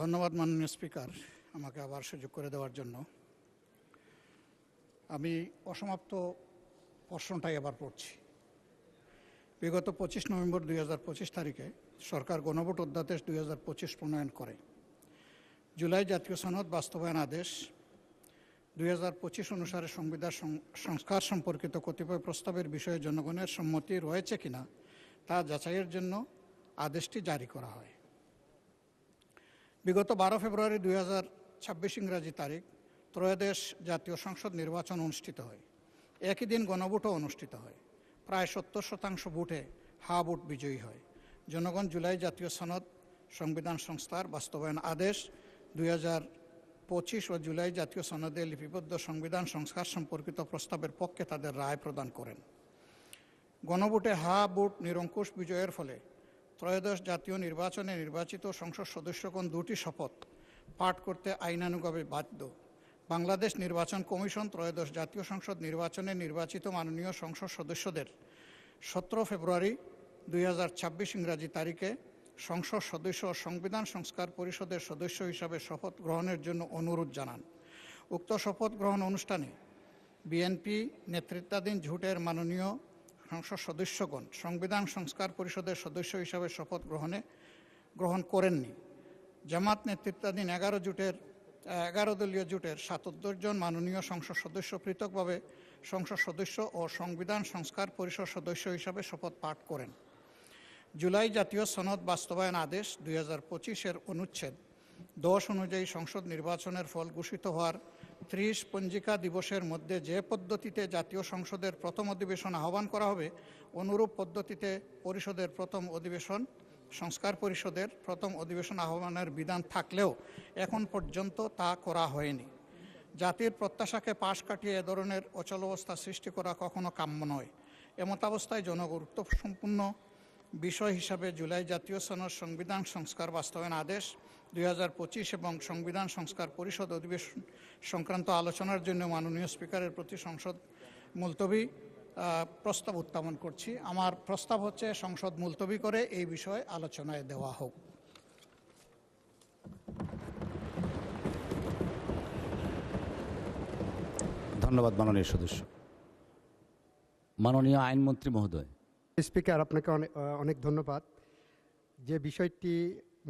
ধন্যবাদ মাননীয় স্পিকার, আমাকে আবার সুযোগ করে দেওয়ার জন্য। আমি অসমাপ্ত প্রশ্নটাই আবার পড়ছি। বিগত 25 নভেম্বর 2025 তারিখে সরকার গণভোট অধ্যাদেশ 2025 প্রণয়ন করে। জুলাই জাতীয় সনদ বাস্তবায়ন আদেশ 2025 অনুসারে সংবিধান সংস্কার সম্পর্কিত কতিপয় প্রস্তাবের বিষয়ে জনগণের সম্মতি রয়েছে কিনা তা যাচাইয়ের জন্য আদেশটি জারি করা হয়। বিগত 12 ফেব্রুয়ারি 2026 ইংরাজি তারিখ ত্রয়োদশ জাতীয় সংসদ নির্বাচন অনুষ্ঠিত হয়। একই দিন গণভোটও অনুষ্ঠিত হয়। প্রায় 70% ভোটে হা ভোট বিজয়ী হয়। জনগণ জুলাই জাতীয় সনদ সংবিধান সংস্থার বাস্তবায়ন আদেশ 2025 ও জুলাই জাতীয় সনদে লিপিবদ্ধ সংবিধান সংস্কার সম্পর্কিত প্রস্তাবের পক্ষে তাদের রায় প্রদান করেন। গণভোটে হা ভোট নিরঙ্কুশ বিজয়ের ফলে ত্রয়োদশ জাতীয় নির্বাচনে নির্বাচিত সংসদ সদস্যগণ দুটি শপথ পাঠ করতে আইনানুগভাবে বাধ্য। বাংলাদেশ নির্বাচন কমিশন ত্রয়োদশ জাতীয় সংসদ নির্বাচনে নির্বাচিত মাননীয় সংসদ সদস্যদের 17 ফেব্রুয়ারি 2026 ইংরাজি তারিখে সংসদ সদস্য ও সংবিধান সংস্কার পরিষদের সদস্য হিসাবে শপথ গ্রহণের জন্য অনুরোধ জানান। উক্ত শপথ গ্রহণ অনুষ্ঠানে বিএনপি নেতৃত্বাধীন জোটের মাননীয় সংসদ সদস্যগণ সংবিধান সংস্কার পরিষদের সদস্য হিসাবে শপথ গ্রহণ করেননি। জামাত নেতৃত্বাধীন 11 দলীয় জোটের 77 জন মাননীয় সংসদ সদস্য পৃথকভাবে সংসদ সদস্য ও সংবিধান সংস্কার পরিষদ সদস্য হিসাবে শপথ পাঠ করেন। জুলাই জাতীয় সনদ বাস্তবায়ন আদেশ 2025-এর অনুচ্ছেদ 10 অনুযায়ী সংসদ নির্বাচনের ফল ঘোষিত হওয়ার 30 পঞ্জিকা দিবসের মধ্যে যে পদ্ধতিতে জাতীয় সংসদের প্রথম অধিবেশন আহ্বান করা হবে, অনুরূপ পদ্ধতিতে পরিষদের প্রথম অধিবেশন সংস্কার পরিষদের প্রথম অধিবেশন আহ্বানের বিধান থাকলেও এখন পর্যন্ত তা করা হয়নি। জাতির প্রত্যাশাকে পাশ কাটিয়ে এ ধরনের অচলাবস্থা সৃষ্টি করা কখনো কাম্য নয়। এমতাবস্থায় জনগুরুত্বপূর্ণ বিষয় হিসাবে জুলাই জাতীয় সনদ সংবিধান সংস্কার বাস্তবায়ন আদেশ 2025 এবং সংবিধান সংস্কার পরিষদ অধিবেশন সংক্রান্ত আলোচনার জন্য মাননীয় স্পিকারের প্রতি সংসদ মুলতবি প্রস্তাব উত্থাপন করছি। আমার প্রস্তাব হচ্ছে সংসদ মুলতবি করে এই বিষয়ে আলোচনায় দেওয়া হোক। ধন্যবাদ মাননীয় সদস্য। মাননীয় আইনমন্ত্রী মহোদয়। স্পিকার, আপনাকে অনেক ধন্যবাদ। যে বিষয়টি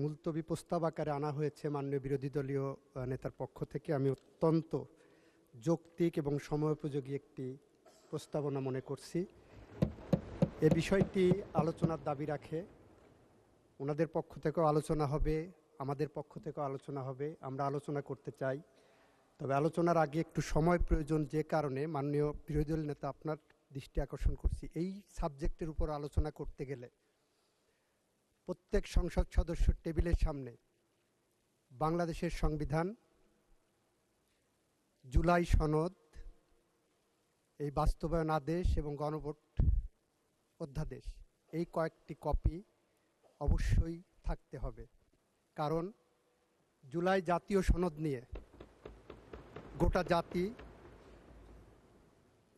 মুলতবি প্রস্তাব আকারে আনা হয়েছে মাননীয় বিরোধী দলীয় নেতার পক্ষ থেকে, আমি অত্যন্ত যৌক্তিক এবং সময়োপযোগী একটি প্রস্তাবনা মনে করছি। এ বিষয়টি আলোচনার দাবি রাখে। ওনাদের পক্ষ থেকেও আলোচনা হবে, আমাদের পক্ষ থেকেও আলোচনা হবে। আমরা আলোচনা করতে চাই, তবে আলোচনার আগে একটু সময় প্রয়োজন। যে কারণে মাননীয় বিরোধী দল নেতা আপনার দৃষ্টি আকর্ষণ করছি, এই সাবজেক্টের উপর আলোচনা করতে গেলে প্রত্যেক সংসদ সদস্য টেবিলের সামনে বাংলাদেশের সংবিধান, জুলাই সনদ, এই বাস্তবায়ন আদেশ এবং গণভোট অধ্যাদেশ, এই কয়েকটি কপি অবশ্যই থাকতে হবে। কারণ জুলাই জাতীয় সনদ নিয়ে গোটা জাতি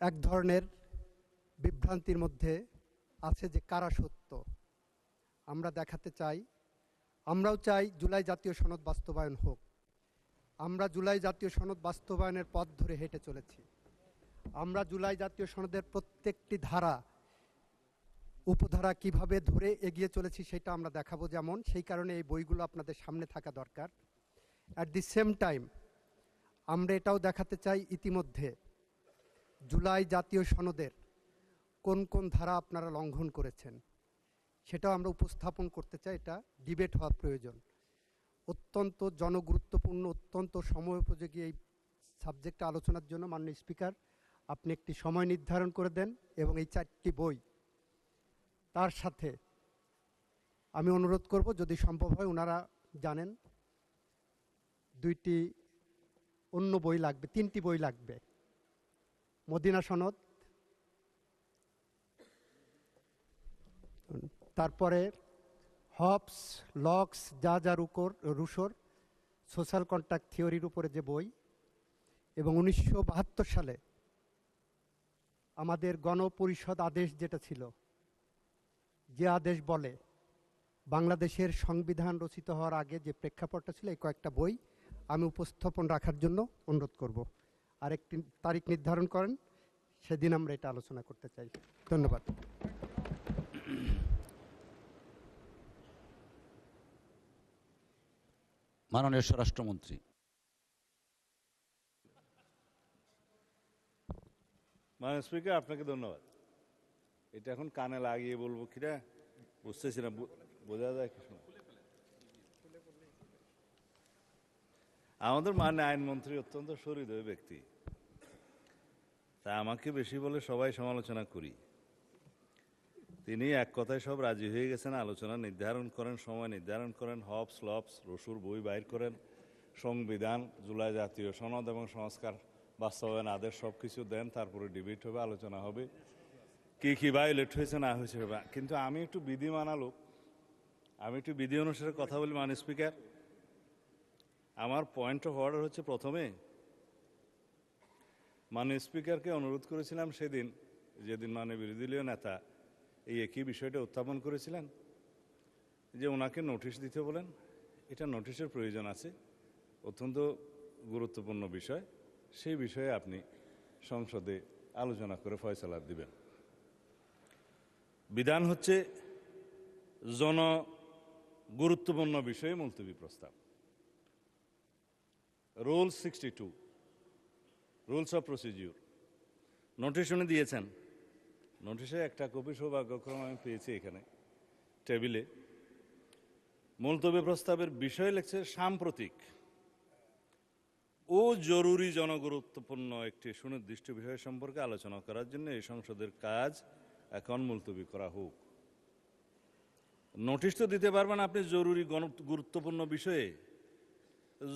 এক ধরনের বিভ্রান্তির মধ্যে আছে যে কারা সত্য। আমরা দেখাতে চাই, আমরাও চাই জুলাই জাতীয় সনদ বাস্তবায়ন হোক। আমরা জুলাই জাতীয় সনদ বাস্তবায়নের পথ ধরে হেঁটে চলেছি। আমরা জুলাই জাতীয় সনদের প্রত্যেকটি ধারা উপধারা কিভাবে ধরে এগিয়ে চলেছি সেটা আমরা দেখাবো। যেমন সেই কারণে এই বইগুলো আপনাদের সামনে থাকা দরকার। অ্যাট দি সেম টাইম আমরা এটাও দেখাতে চাই ইতিমধ্যে জুলাই জাতীয় সনদের কোন কোন ধারা আপনারা লঙ্ঘন করেছেন সেটাও আমরা উপস্থাপন করতে চাই। এটা ডিবেট হওয়া প্রয়োজন। অত্যন্ত জনগুরুত্বপূর্ণ, অত্যন্ত সময়োপযোগী এই সাবজেক্টে আলোচনার জন্য মাননীয় স্পিকার আপনি একটি সময় নির্ধারণ করে দেন এবং এই 4টি বই তার সাথে আমি অনুরোধ করব, যদি সম্ভব হয়, ওনারা জানেন 2টি অন্য বই লাগবে, 3টি বই লাগবে। মদিনা সনদ, তারপরে হবস, লক্স, রুশোর সোশ্যাল কন্ট্রাক্ট থিওরির উপরে যে বই, এবং 1972 সালে আমাদের গণপরিষদ আদেশ যেটা ছিল, যে আদেশ বলে বাংলাদেশের সংবিধান রচিত হওয়ার আগে যে প্রেক্ষাপটটা ছিল এই কয়েকটা বই আমি উপস্থাপন রাখার জন্য অনুরোধ করব। আর একটি তারিখ নির্ধারণ করেন, সেদিন আমরা এটা আলোচনা করতে চাই। ধন্যবাদ। মাননীয় স্বরাষ্ট্রমন্ত্রী। মাননীয় স্পিকার, আপনাকে ধন্যবাদ। এটা এখন কানে লাগিয়ে বলবো কিনা বুঝতেছি না, বোঝা যায় কি সময়। আমাদের মাননীয় আইনমন্ত্রী অত্যন্ত সহৃদয় ব্যক্তি, তা আমাকে বেশি বলে সবাই সমালোচনা করি। তিনি এক কথায় সব রাজি হয়ে গেছেন, আলোচনা নির্ধারণ করেন, সময় নির্ধারণ করেন, হবস লবস রসুর বই বাইর করেন, সংবিধান, জুলাই জাতীয় সনদ এবং সংস্কার বাস্তবায়ন আদেশ সব কিছু দেন, তারপরে ডিবেট হবে, আলোচনা হবে, কি কি ভায়োলেট হয়েছে না হয়েছে হবে। কিন্তু আমি একটু বিধি মানা লোক, আমি একটু বিধি অনুসারে কথা বলি। মাননীয় স্পিকার, আমার পয়েন্ট অফ অর্ডার হচ্ছে, প্রথমে মাননীয় স্পিকারকে অনুরোধ করেছিলাম সেদিন, যেদিন মাননীয় বিরোধী দলীয় নেতা এই একই বিষয়টা উত্থাপন করেছিলেন, যে ওনাকে নোটিশ দিতে বলেন। এটা নোটিশের প্রয়োজন আছে, অত্যন্ত গুরুত্বপূর্ণ বিষয়, সেই বিষয়ে আপনি সংসদে আলোচনা করে ফয়সালা দিবেন। বিধান হচ্ছে গুরুত্বপূর্ণ বিষয়ে মুলতবি প্রস্তাব। Rule 62, rules of procedure, notice উনি দিয়েছেন। নোটিশে একটা কপি সৌভাগ্যক্রমে আমি পেয়েছি এখানে টেবিলে। মুলতবি প্রস্তাবের বিষয় লিখছে সাম্প্রতিক ও জরুরি জনগুরুত্বপূর্ণ একটি সুনির্দিষ্ট বিষয় সম্পর্কে আলোচনা করার জন্য এই সংসদের কাজ এখন মুলতবি করা হোক। নোটিশ তো দিতে পারবেন আপনি জরুরি গুরুত্বপূর্ণ বিষয়ে,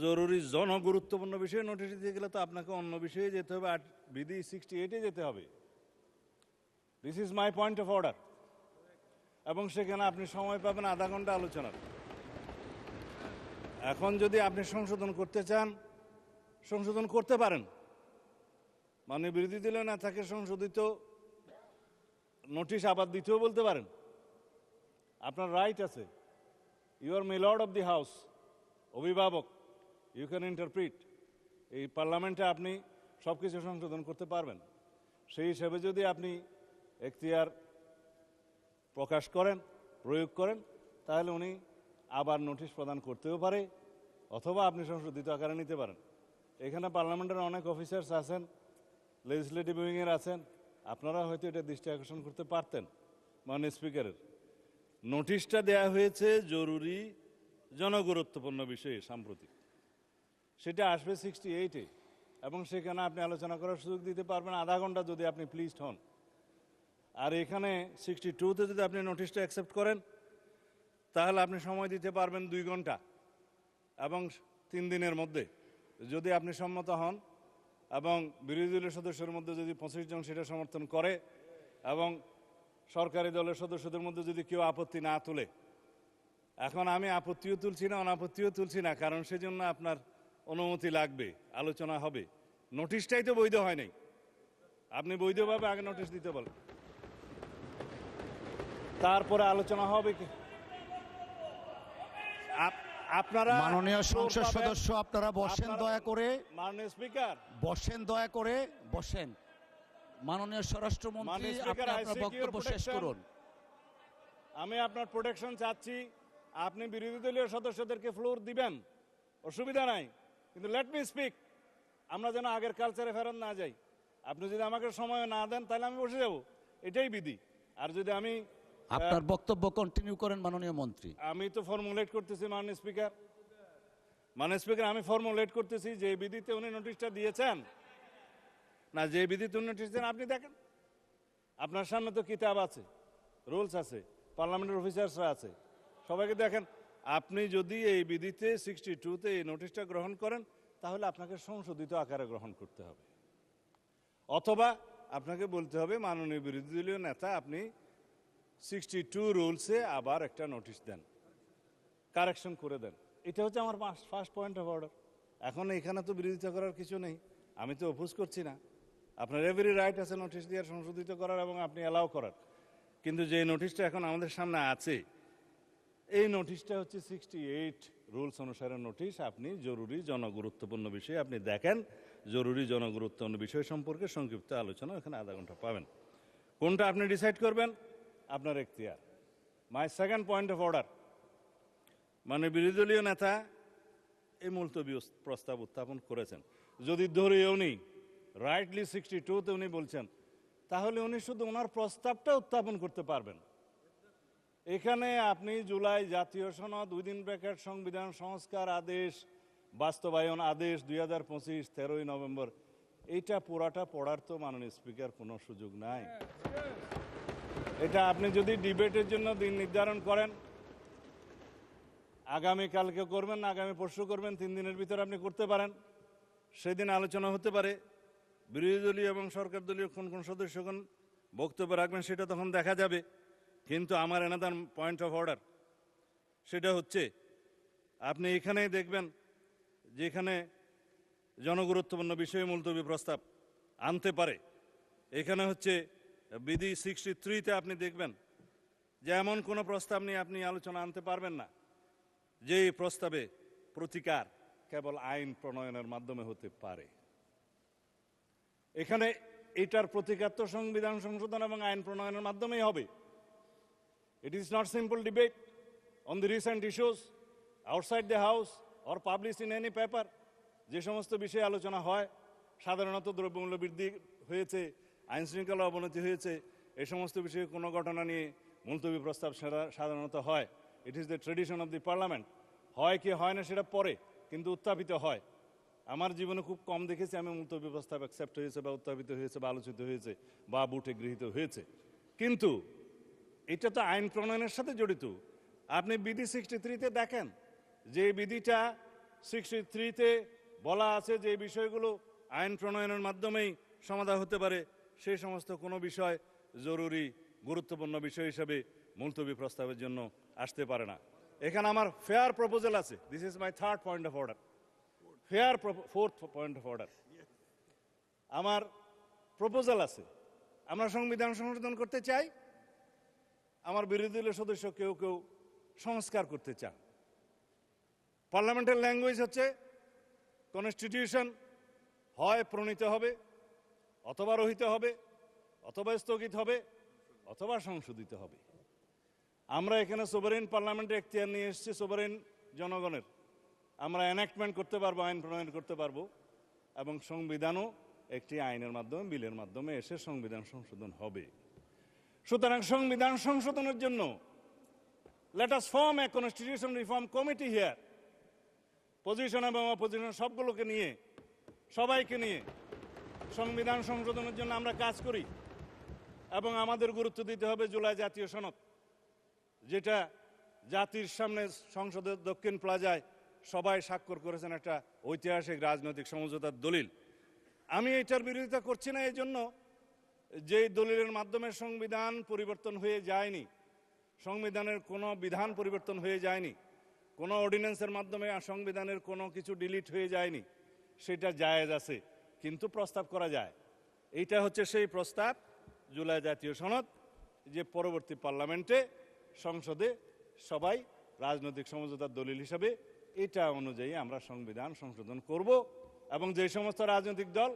জরুরি জনগুরুত্বপূর্ণ বিষয়ে নোটিশ দিতে গেলে তো আপনাকে অন্য বিষয়ে যেতে হবে, আর বিধি 68-এ যেতে হবে। This is my point of order. এবং সেখানে আপনি সময় পাবেন আধা ঘন্টা আলোচনার। এখন যদি আপনি সংশোধন করতে চান, সংশোধন করতে পারেন। মানে বিরোধী দলীয় নেতাকে সংশোধিত নোটিশ আবার দিতেও বলতে পারেন, আপনার রাইট আছে। You are milord of the house, অভিভাবক, ইউ ক্যান ইন্টারপ্রিট। এই পার্লামেন্টে আপনি সব কিছু সংশোধন করতে পারবেন। সেই হিসেবে যদি আপনি এখতিয়ার প্রকাশ করেন, প্রয়োগ করেন, তাহলে উনি আবার নোটিশ প্রদান করতেও পারে, অথবা আপনি সংশোধিত আকারে নিতে পারেন। এখানে পার্লামেন্টের অনেক অফিসার্স আছেন, লেজিসলেটিভ উইংয়ের আছেন, আপনারা হয়তো এটা দৃষ্টি আকর্ষণ করতে পারতেন। মাননীয় স্পিকারের নোটিশটা দেয়া হয়েছে জরুরি জনগুরুত্বপূর্ণ বিষয়ে সাম্প্রতিক, সেটা আসবে 68-এ, এবং সেখানে আপনি আলোচনা করার সুযোগ দিতে পারবেন আধা ঘন্টা যদি আপনি প্লিজড হন। আর এখানে 62-তে যদি আপনি নোটিশটা অ্যাকসেপ্ট করেন, তাহলে আপনি সময় দিতে পারবেন 2 ঘন্টা এবং 3 দিনের মধ্যে। যদি আপনি সম্মত হন এবং বিরোধী দলের সদস্যের মধ্যে যদি 25 জন সেটা সমর্থন করে এবং সরকারি দলের সদস্যদের মধ্যে যদি কেউ আপত্তি না তোলে, এখন আমি আপত্তিও তুলছি না, অনাপত্তিও তুলছি না, কারণ সেজন্য আপনার অনুমতি লাগবে, আলোচনা হবে। নোটিশটাই তো বৈধ হয় নাই, আপনি বৈধভাবে আগে নোটিশ দিতে বলেন, তারপরে আলোচনা হবে কি। আপনারা মাননীয় সংসদ সদস্য, আপনারা বসেন দয়া করে। মাননীয় স্পিকার বসেন দয়া করে, বসেন। মাননীয় স্বরাষ্ট্রমন্ত্রী, আপনি আপনার বক্তব্য শেষ করুন। আমি আপনার প্রোটেকশন চাচ্ছি। আপনি বিরোধী দলীয় সদস্যদেরকে ফ্লোর দিবেন, অসুবিধা নাই, কিন্তু লেট মি স্পিক। আমরা যেন আগের কালচারে ফেরত না যাই। আপনি যদি আমাকে সময় না দেন তাহলে আমি বসে যাব, এটাই বিধি। আর যদি আমি আপনার বক্তব্য কন্টিনিউ করেন মাননীয় মন্ত্রী। আমি তো ফর্মুলেট করতেছি মাননীয় স্পিকার। মাননীয় স্পিকার, আমি ফর্মুলেট করতেছি যে বিধিতে উনি নোটিশটা দিয়েছেন না, যে বিধিতে উনি নোটিশ দেন আপনি দেখেন। আপনার সামনে তো কিতাব আছে, রুলস আছে, পার্লামেন্টের অফিসার্সরা আছে, সবাইকে দেখেন। আপনি যদি এই বিধিতে 62-তে এই নোটিশটা গ্রহণ করেন, তাহলে আপনাকে সংশোধিত আকারে গ্রহণ করতে হবে, অথবা আপনাকে বলতে হবে মাননীয় বিরোধী দলীয় নেতা আপনি 62 রুলসে আবার একটা নোটিশ দেন, কারেকশন করে দেন। এটা হচ্ছে আমার ফার্স্ট পয়েন্ট অফ অর্ডার। এখন এখানে তো বিরোধিতা করার কিছু নেই, আমি তো অপোজ করছি না। আপনার এভরি রাইট আছে নোটিশ দেওয়ার, সংশোধিত করার এবং আপনি অ্যালাউ করার। কিন্তু যে নোটিশটা এখন আমাদের সামনে আছে, এই নোটিশটা হচ্ছে 68 রুলস অনুসারে নোটিশ। আপনি জরুরি জনগুরুত্বপূর্ণ বিষয় আপনি দেখেন, জরুরি জনগুরুত্বপূর্ণ বিষয় সম্পর্কে সংক্ষিপ্ত আলোচনা এখানে আধা ঘন্টা পাবেন। কোনটা আপনি ডিসাইড করবেন আপনার এখতিয়ার। My second point of order, মানে বিরোধী দলীয় নেতা এই মুলতবি প্রস্তাব উত্থাপন করেছেন, যদি ধরেও নেই রাইটলি 62-তে উনি বলছেন, তাহলে উনি শুধু ওনার প্রস্তাবটা উত্থাপন করতে পারবেন। এখানে আপনি জুলাই জাতীয় সনদ, উইদিন ব্র্যাকেট সংবিধান সংস্কার আদেশ, বাস্তবায়ন আদেশ 2025 13ই নভেম্বর, এইটা পুরাটা পড়ার তো মাননীয় স্পিকার কোনো সুযোগ নাই। এটা আপনি যদি ডিবেটের জন্য দিন নির্ধারণ করেন, আগামীকালকে করবেন না আগামী পরশু করবেন, 3 দিনের ভিতরে আপনি করতে পারেন, সেদিন আলোচনা হতে পারে। বিরোধী দলীয় এবং সরকার দলীয় কোন কোন সদস্যগণ বক্তব্য রাখবেন সেটা তখন দেখা যাবে। কিন্তু আমার অ্যানাদার পয়েন্ট অফ অর্ডার সেটা হচ্ছে, আপনি এখানেই দেখবেন যেখানে জনগুরুত্বপূর্ণ বিষয়ে মুলতবি প্রস্তাব আনতে পারে, এখানে হচ্ছে বিধি 63-তে আপনি দেখবেন যে এমন কোনো প্রস্তাব নিয়ে আপনি আলোচনা আনতে পারবেন না যে প্রস্তাবে প্রতিকার কেবল আইন প্রণয়নের মাধ্যমে হতে পারে। এখানে এটার প্রতিকার তো সংবিধান সংশোধন এবং আইন প্রণয়নের মাধ্যমেই হবে। It is not simple debate on the recent issues outside the house or published in any paper. যে সমস্ত বিষয়ে আলোচনা হয়, সাধারণত দ্রব্যমূল্য বৃদ্ধি হয়েছে, আইন শৃঙ্খলা অবনতি হয়েছে, এই সমস্ত বিষয়ে কোনো ঘটনা নিয়ে মুলতবি প্রস্তাব সাধারণত হয়। It is the tradition of the parliament. হয় কি হয় না সেটা পরে, কিন্তু উত্থাপিত হয়। আমার জীবনে খুব কম দেখেছি আমি মুলতবি প্রস্তাব অ্যাকসেপ্ট হয়েছে বা উত্থাপিত হয়েছে বা আলোচিত হয়েছে বা বুটে গৃহীত হয়েছে। কিন্তু এটা তো আইন প্রণয়নের সাথে জড়িত। আপনি বিধি 63-তে দেখেন যে বিধিটা 63-তে বলা আছে যে বিষয়গুলো আইন প্রণয়নের মাধ্যমেই সমাধান হতে পারে, সেই সমস্ত কোনো বিষয় জরুরি গুরুত্বপূর্ণ বিষয় হিসেবে মুলতবি প্রস্তাবের জন্য আসতে পারে না। এখানে আমার ফেয়ার প্রপোজাল আছে। This is my third point of order, fair fourth point of order. আমার প্রপোজাল আছে, আমরা সংবিধান সংশোধন করতে চাই, আমার বিরোধী দলের সদস্য কেউ কেউ সংস্কার করতে চান। পার্লামেন্টের ল্যাঙ্গুয়েজ হচ্ছে কনস্টিটিউশন হয় প্রণীত হবে অথবা রহিত হবে অথবা স্থগিত হবে অথবা সংশোধিত হবে। আমরা এখানে সোভারেন পার্লামেন্টে এখতিয়ার নিয়ে এসেছি, সোভারেন জনগণের। আমরা এনাক্টমেন্ট করতে পারবো, আইন প্রণয়ন করতে পারবো, এবং সংবিধানও একটি আইনের মাধ্যমে, বিলের মাধ্যমে এসে সংবিধান সংশোধন হবে। সুতরাং সংবিধান সংশোধনের জন্য let us form a constitution reform committee here. Position এবং অপোজিশন সবগুলোকে নিয়ে, সবাইকে নিয়ে সংবিধান সংশোধনের জন্য আমরা কাজ করি। এবং আমাদের গুরুত্ব দিতে হবে জুলাই জাতীয় সনদ, যেটা জাতির সামনে সংসদের দক্ষিণ প্লাজায় সবাই স্বাক্ষর করেছেন, একটা ঐতিহাসিক রাজনৈতিক সমঝোতার দলিল। আমি এটার বিরোধিতা করছি না এই জন্য যে দলিলের মাধ্যমে সংবিধান পরিবর্তন হয়ে যায়নি, সংবিধানের কোনো বিধান পরিবর্তন হয়ে যায়নি, কোনো অর্ডিন্যান্সের মাধ্যমে সংবিধানের কোনো কিছু ডিলিট হয়ে যায়নি, সেটা জায়েজ আছে, কিন্তু প্রস্তাব করা যায়। এইটা হচ্ছে সেই প্রস্তাব, জুলাই জাতীয় সনদ, যে পরবর্তী পার্লামেন্টে সংসদে সবাই রাজনৈতিক সমঝোতার দলিল হিসাবে এটা অনুযায়ী আমরা সংবিধান সংশোধন করব। এবং যে সমস্ত রাজনৈতিক দল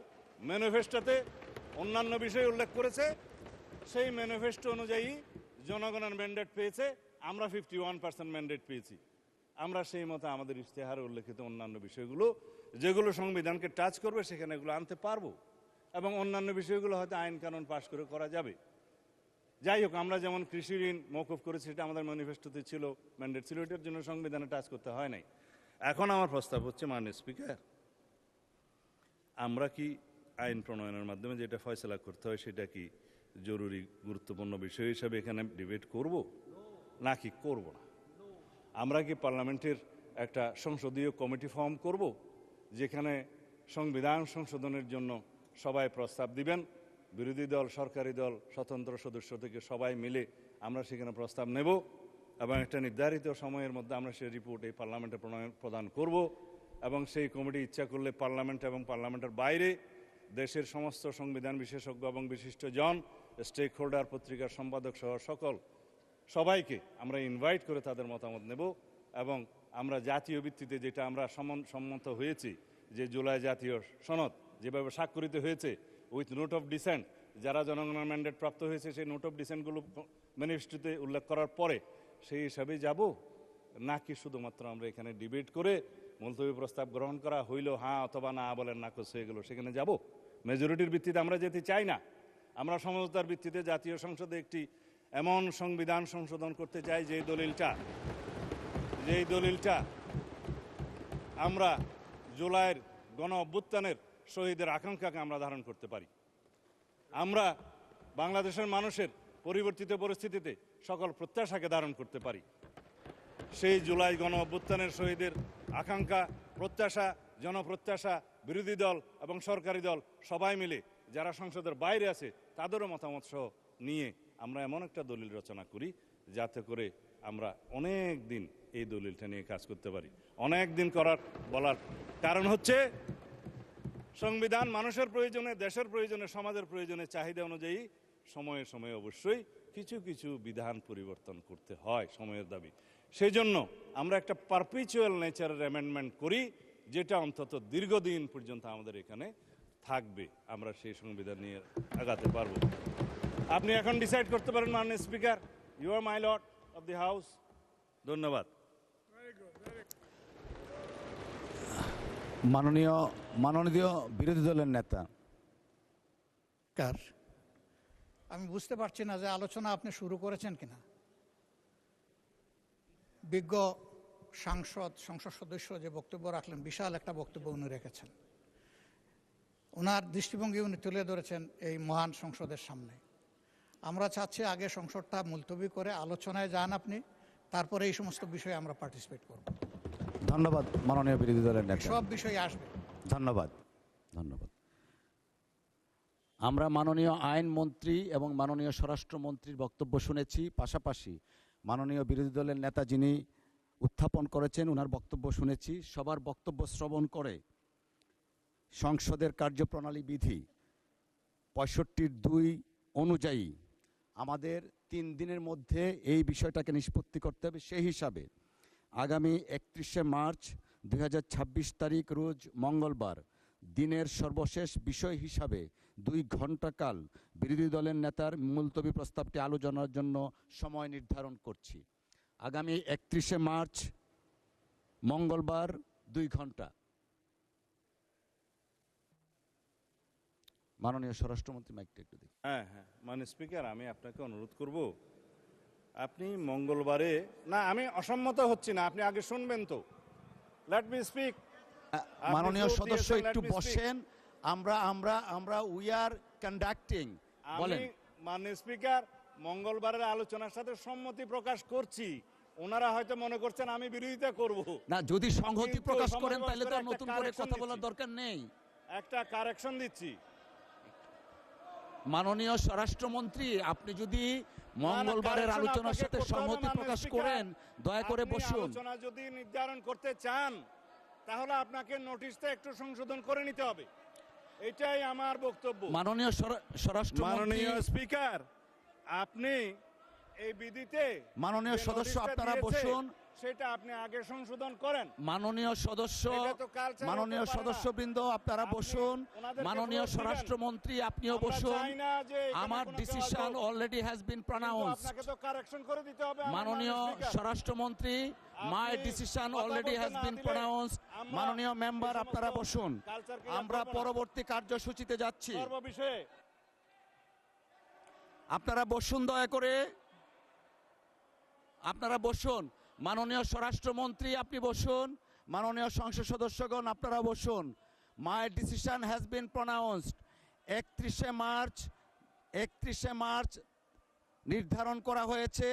ম্যানিফেস্টোতে অন্যান্য বিষয় উল্লেখ করেছে, সেই ম্যানিফেস্টো অনুযায়ী জনগণের ম্যান্ডেট পেয়েছে, আমরা 51% ম্যান্ডেট পেয়েছি। আমরা সেই মতো আমাদের ইশতেহারে উল্লেখিত অন্যান্য বিষয়গুলো যেগুলো সংবিধানকে টাচ করবে সেখানে এগুলো আনতে পারবো, এবং অন্যান্য বিষয়গুলো হয়তো আইন কানুন পাশ করে করা যাবে। যাই হোক, আমরা যেমন কৃষি ঋণ মওকুফ করেছি, সেটা আমাদের ম্যানিফেস্টোতে ছিল, ম্যান্ডেট ছিল, এটার জন্য সংবিধানে টাচ করতে হয় নাই। এখন আমার প্রস্তাব হচ্ছে, মাননীয় স্পিকার, আমরা কি আইন প্রণয়নের মাধ্যমে যেটা ফয়সলা করতে হয় সেটা কি জরুরি গুরুত্বপূর্ণ বিষয় হিসাবে এখানে ডিবেট করব নাকি করব না? আমরা কি পার্লামেন্টের একটা সংসদীয় কমিটি ফর্ম করব, যেখানে সংবিধান সংশোধনের জন্য সবাই প্রস্তাব দিবেন, বিরোধী দল, সরকারি দল, স্বতন্ত্র সদস্য থেকে সবাই মিলে আমরা সেখানে প্রস্তাব নেব, এবং একটা নির্ধারিত সময়ের মধ্যে আমরা সেই রিপোর্ট এই পার্লামেন্টে প্রদান করব। এবং সেই কমিটি ইচ্ছা করলে পার্লামেন্ট এবং পার্লামেন্টের বাইরে দেশের সমস্ত সংবিধান বিশেষজ্ঞ এবং বিশিষ্ট জন, স্টেক হোল্ডার, পত্রিকার সম্পাদক সহ সকল সবাইকে আমরা ইনভাইট করে তাদের মতামত নেব এবং আমরা জাতীয় ভিত্তিতে যেটা আমরা সম্মত হয়েছি যে জুলাই জাতীয় সনদ যেভাবে স্বাক্ষরিত হয়েছে উইথ নোট অফ ডিসেন্ট, যারা জনগণের ম্যান্ডেট প্রাপ্ত হয়েছে সেই নোট অফ ডিসেন্টগুলো ম্যানিফেস্টোতে উল্লেখ করার পরে সেই হিসাবেই যাব, নাকি শুধুমাত্র আমরা এখানে ডিবেট করে মুলতবি প্রস্তাব গ্রহণ করা হইল হ্যাঁ অথবা না বলেন না হয়ে গেল সেখানে যাব? মেজরিটির ভিত্তিতে আমরা যেতে চাই না। আমরা সমঝোতার ভিত্তিতে জাতীয় সংসদে একটি এমন সংবিধান সংশোধন করতে চাই যেই দলিলটা আমরা জুলাইয়ের গণ অভ্যুত্থানের শহীদের আকাঙ্ক্ষাকে আমরা ধারণ করতে পারি। আমরা বাংলাদেশের মানুষের পরিবর্তিত পরিস্থিতিতে সকল প্রত্যাশাকে ধারণ করতে পারি। সেই জুলাই গণ অভ্যুত্থানের শহীদের আকাঙ্ক্ষা, প্রত্যাশা, জনপ্রত্যাশা, বিরোধী দল এবং সরকারি দল সবাই মিলে যারা সংসদের বাইরে আছে তাদেরও মতামত সহ নিয়ে আমরা এমন একটা দলিল রচনা করি যাতে করে আমরা অনেক দিন এই দলিলটা নিয়ে কাজ করতে পারি। অনেক দিন বলার কারণ হচ্ছে সংবিধান মানুষের প্রয়োজনে, দেশের প্রয়োজনে, সমাজের প্রয়োজনে, চাহিদা অনুযায়ী সময়ে সময়ে অবশ্যই কিছু কিছু বিধান পরিবর্তন করতে হয় সময়ের দাবি। সেই জন্য আমরা একটা পারপিচুয়াল নেচারের অ্যামেন্ডমেন্ট করি যেটা অন্তত দীর্ঘদিন পর্যন্ত আমাদের এখানে থাকবে। আমরা সেই সংবিধান নিয়ে আগাতে পারবো। আপনি এখন ডিসাইড করতে পারেন মাননীয় speaker, you are my lord of the house. ধন্যবাদ। মাননীয় বিরোধী দলের নেতা। আমি বুঝতে পারছি না যে আলোচনা আপনি শুরু করেছেন কিনা। বিজ্ঞ সংসদ সদস্য যে বক্তব্য রাখলেন, বিশাল একটা বক্তব্য উনি রেখেছেন। ওনার দৃষ্টিভঙ্গি উনি তুলে ধরেছেন এই মহান সংসদের সামনে। আমরা চাচ্ছি আগে সংসদটা মুলতবি করে আলোচনায় যান আপনি, তারপরে এই সমস্ত বিষয়ে আমরা পার্টিসিপেট করব। ধন্যবাদ মাননীয় বিরোধী দলের নেতা। সব বিষয় আসবে। ধন্যবাদ। আমরা মাননীয় আইনমন্ত্রী এবং মাননীয় স্বরাষ্ট্রমন্ত্রীর বক্তব্য শুনেছি, পাশাপাশি মাননীয় বিরোধী দলের নেতা যিনি উত্থাপন করেছেন ওনার বক্তব্য শুনেছি। সবার বক্তব্য শ্রবণ করে সংসদের কার্যপ্রণালী বিধি 65(2) অনুযায়ী আমাদের 3 দিনের মধ্যে এই বিষয়টাকে নিষ্পত্তি করতে হবে। সেই হিসাবে আগামী 31শে মার্চ 2026 তারিখ রোজ মঙ্গলবার দিনের সর্বশেষ বিষয় হিসাবে 2 ঘণ্টা কাল বিরোধী দলের নেতার মুলতবি প্রস্তাবটি আলোচনার জন্য সময় নির্ধারণ করছি। আগামী 31শে মার্চ মঙ্গলবার 2 ঘণ্টা। মাননীয় স্বরাষ্ট্রমন্ত্রী মাইকটা একটু দিন। হ্যাঁ, মাননীয় স্পিকার, আমি আপনাকে অনুরোধ করব, আপনি মঙ্গলবারে না, আমি অসম্মত হচ্ছি না, আপনি আগে শুনবেন তো। Let me speak. মাননীয় সদস্য একটু বসেন। আমরা উই আর কন্ডাক্টিং। বলেন। মাননীয় স্পিকার, মঙ্গলবারের আলোচনার সাথে সম্মতি প্রকাশ করছি। ওনারা হয়তো মনে করছেন আমি বিরোধিতা করব না, যদি সংহতি প্রকাশ করেন তাহলে তো নতুন করে কথা বলার দরকার নেই। একটা কারেকশন দিচ্ছি। মাননীয় স্বরাষ্ট্রমন্ত্রী, আপনি যদি মঙ্গলবারের আলোচনার সাথে সম্মতি প্রকাশ করেন দয়া করে বসুন। আলোচনা যদি নির্ধারণ করতে চান তাহলে আপনাকে নোটিশটা একটু সংশোধন করে নিতে হবে, এটাই আমার বক্তব্য। মাননীয় স্বরাষ্ট্রমন্ত্রী, মাননীয় স্পিকার, আপনি এই বিধিতে মাননীয় সদস্য আপনারা বসুন। সেটা আপনি আগে সংশোধন করেন। মাননীয় সদস্যবৃন্দ আপনারা বসুন। মাননীয় স্বরাষ্ট্রমন্ত্রী আপনিও বসুন। আমার ডিসিশন অলরেডি হ্যাজ বিন প্রনাউন্সড। মাননীয় স্বরাষ্ট্রমন্ত্রী, my decision already has been প্রনাউন্সড। মাননীয় মেম্বার আপনারা বসুন। আমরা পরবর্তী কার্যসূচিতে যাচ্ছি। আপনারা বসুন, দয়া করে আপনারা বসুন। মাননীয় স্বরাষ্ট্রমন্ত্রী আপনি বসুন। মাননীয় সংসদ সদস্যগণ আপনারা বসুন। My decision has been pronounced. 31শে মার্চ নির্ধারণ করা হয়েছে।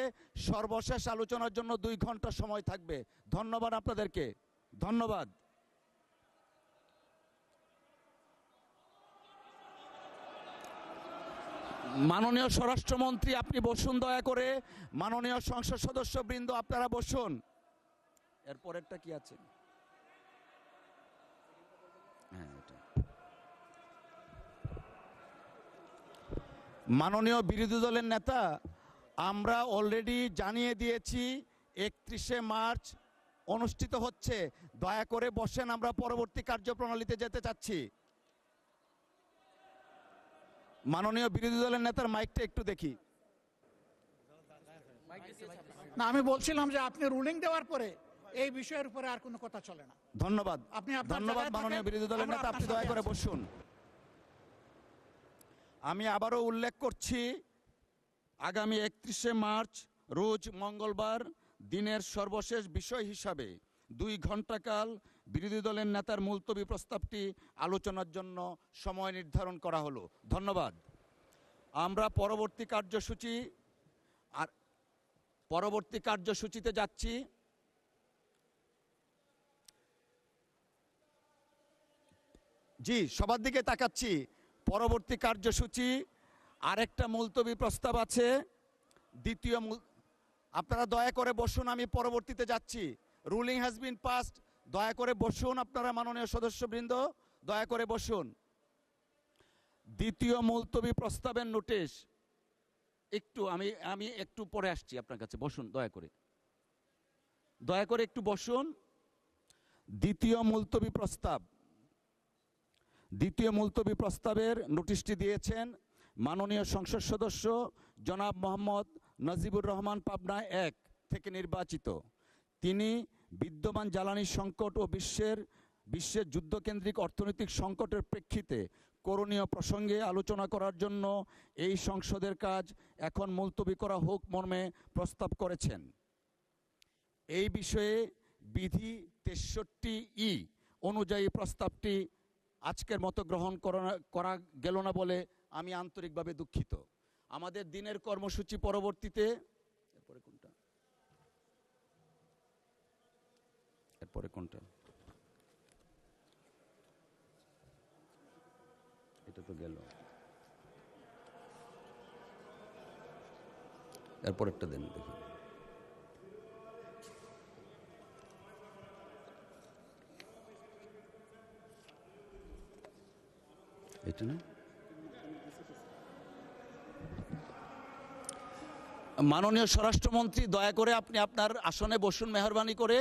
সর্বশেষ আলোচনার জন্য 2 ঘণ্টা সময় থাকবে। ধন্যবাদ আপনাদেরকে। ধন্যবাদ। মাননীয় স্বরাষ্ট্রমন্ত্রী আপনি বসুন, দয়া করে। মাননীয় সংসদ সদস্যবৃন্দ আপনারা বসুন। এরপরেরটা কি আছে? মাননীয় বিরোধী দলের নেতা আমরা অলরেডি জানিয়ে দিয়েছি 31শে মার্চ অনুষ্ঠিত হচ্ছে। দয়া করে বসেন, আমরা পরবর্তী কার্যপ্রণালীতে যেতে চাচ্ছি। মাননীয় বিরোধী দলের নেতার মাইকটা একটু দেখি। না, আমি বলছিলাম যে আপনি রুলিং দেওয়ার পরে এই বিষয়ের উপরে আর কোনো কথা চলে না। ধন্যবাদ, আপনি আপনার ধন্যবাদ জায়গায় মাননীয় থাকেন, বিরোধী দলের আমরা নেতা, আপনি আপনার দয়া সাথে করে আছি। বসুন। আমি আবারও উল্লেখ করছি, আগামী 31শে মার্চ রোজ মঙ্গলবার দিনের সর্বশেষ বিষয় হিসাবে 2 ঘণ্টাকাল বিরোধী দলের নেতার মুলতবি প্রস্তাবটি আলোচনার জন্য সময় নির্ধারণ করা হলো। ধন্যবাদ। আমরা পরবর্তী কার্যসূচিতে যাচ্ছি। জি, সবার দিকে তাকাচ্ছি। পরবর্তী কার্যসূচি আরেকটা মুলতবি প্রস্তাব আছে। আপনারা দয়া করে বসুন, আমি পরবর্তীতে যাচ্ছি। Ruling has been passed. দয়া করে বসুন আপনারা, মাননীয় সদস্যবৃন্দ দয়া করে বসুন। দ্বিতীয় মুলতবি প্রস্তাবের নোটিশ একটু আমি একটু পরে আসছি আপনার কাছে। বসুন দয়া করে একটু বসুন। দ্বিতীয় মুলতবি প্রস্তাবের নোটিশটি দিয়েছেন মাননীয় সংসদ সদস্য জনাব মোহাম্মদ নাজিবুর রহমান, পাবনা 1 থেকে নির্বাচিত। তিনি বিদ্যমান জ্বালানি সংকট ও বিশ্বের যুদ্ধকেন্দ্রিক অর্থনৈতিক সংকটের প্রেক্ষিতে করণীয় প্রসঙ্গে আলোচনা করার জন্য এই সংসদের কাজ এখন মুলতবি করা হোক মর্মে প্রস্তাব করেছেন। এই বিষয়ে বিধি 63E অনুযায়ী প্রস্তাবটি আজকের মতো গ্রহণ করা গেল না বলে আমি আন্তরিকভাবে দুঃখিত। আমাদের দিনের কর্মসূচি পরবর্তীতে এরপরে কোনটা এটা তো গেল, এরপর একটা দেন দেখি। এটা না, মাননীয় স্বরাষ্ট্রমন্ত্রী দয়া করে আপনি আপনার আসনে বসুন মেহরবানি করে।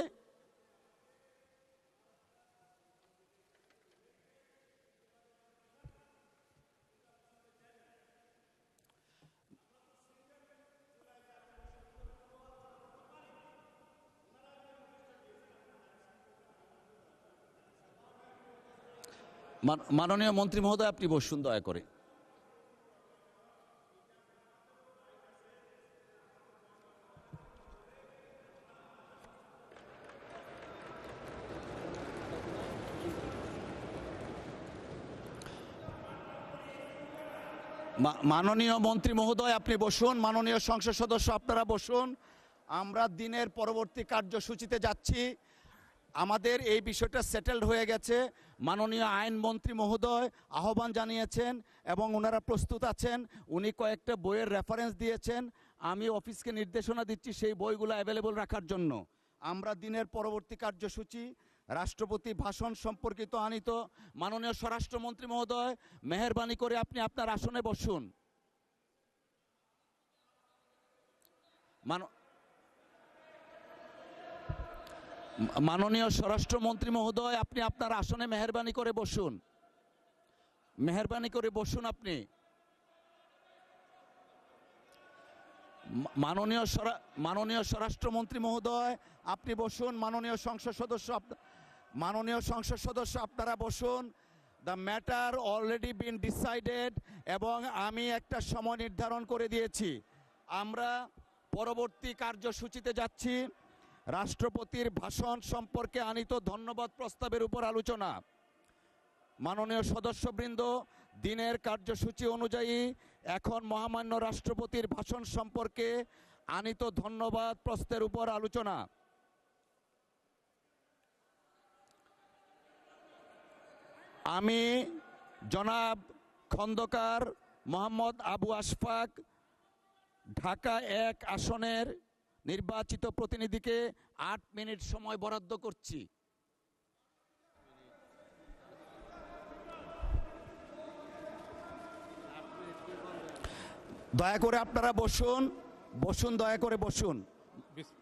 মাননীয় মন্ত্রী মহোদয় আপনি বসুন দয়া করে। মাননীয় মন্ত্রী মহোদয় আপনি বসুন, মাননীয় সংসদ সদস্য আপনারা বসুন। আমরা দিনের পরবর্তী কার্যসূচিতে যাচ্ছি। আমাদের এই বিষয়টা সেটেলড হয়ে গেছে। মাননীয় আইনমন্ত্রী মহোদয় আহ্বান জানিয়েছেন এবং ওনারা প্রস্তুত আছেন। উনি কয়েকটা বইয়ের রেফারেন্স দিয়েছেন। আমি অফিসকে নির্দেশনা দিচ্ছি সেই বইগুলো অ্যাভেলেবল রাখার জন্য। আমরা দিনের পরবর্তী কার্যসূচি রাষ্ট্রপতি ভাষণ সম্পর্কিত আনিত। মাননীয় স্বরাষ্ট্রমন্ত্রী মহোদয় মেহেরবানি করে আপনি আপনার আসনে বসুন। মাননীয় স্বরাষ্ট্রমন্ত্রী মহোদয় আপনি আপনার আসনে মেহেরবানি করে বসুন। আপনি মাননীয় স্বরাষ্ট্রমন্ত্রী মহোদয় আপনি বসুন। মাননীয় সংসদ সদস্য আপনারা বসুন। The matter already been decided এবং আমি একটা সময় নির্ধারণ করে দিয়েছি। আমরা পরবর্তী কার্যসূচিতে যাচ্ছি। রাষ্ট্রপতির ভাষণ সম্পর্কে আনিত ধন্যবাদ প্রস্তাবের উপর আলোচনা। মাননীয় সদস্যবৃন্দ, দিনের কার্যসূচি অনুযায়ী এখন মহামান্য রাষ্ট্রপতির ভাষণ সম্পর্কে আনিত ধন্যবাদ প্রস্তাবের উপর আলোচনা। আমি জনাব খন্দকার মোহাম্মদ আবু আশফাক, ঢাকা 1 আসনের নির্বাচিত প্রতিনিধিকে 8 মিনিট সময় বরাদ্দ করছি। দয়া করে আপনারা বসুন। বসুন, দয়া করে বসুন।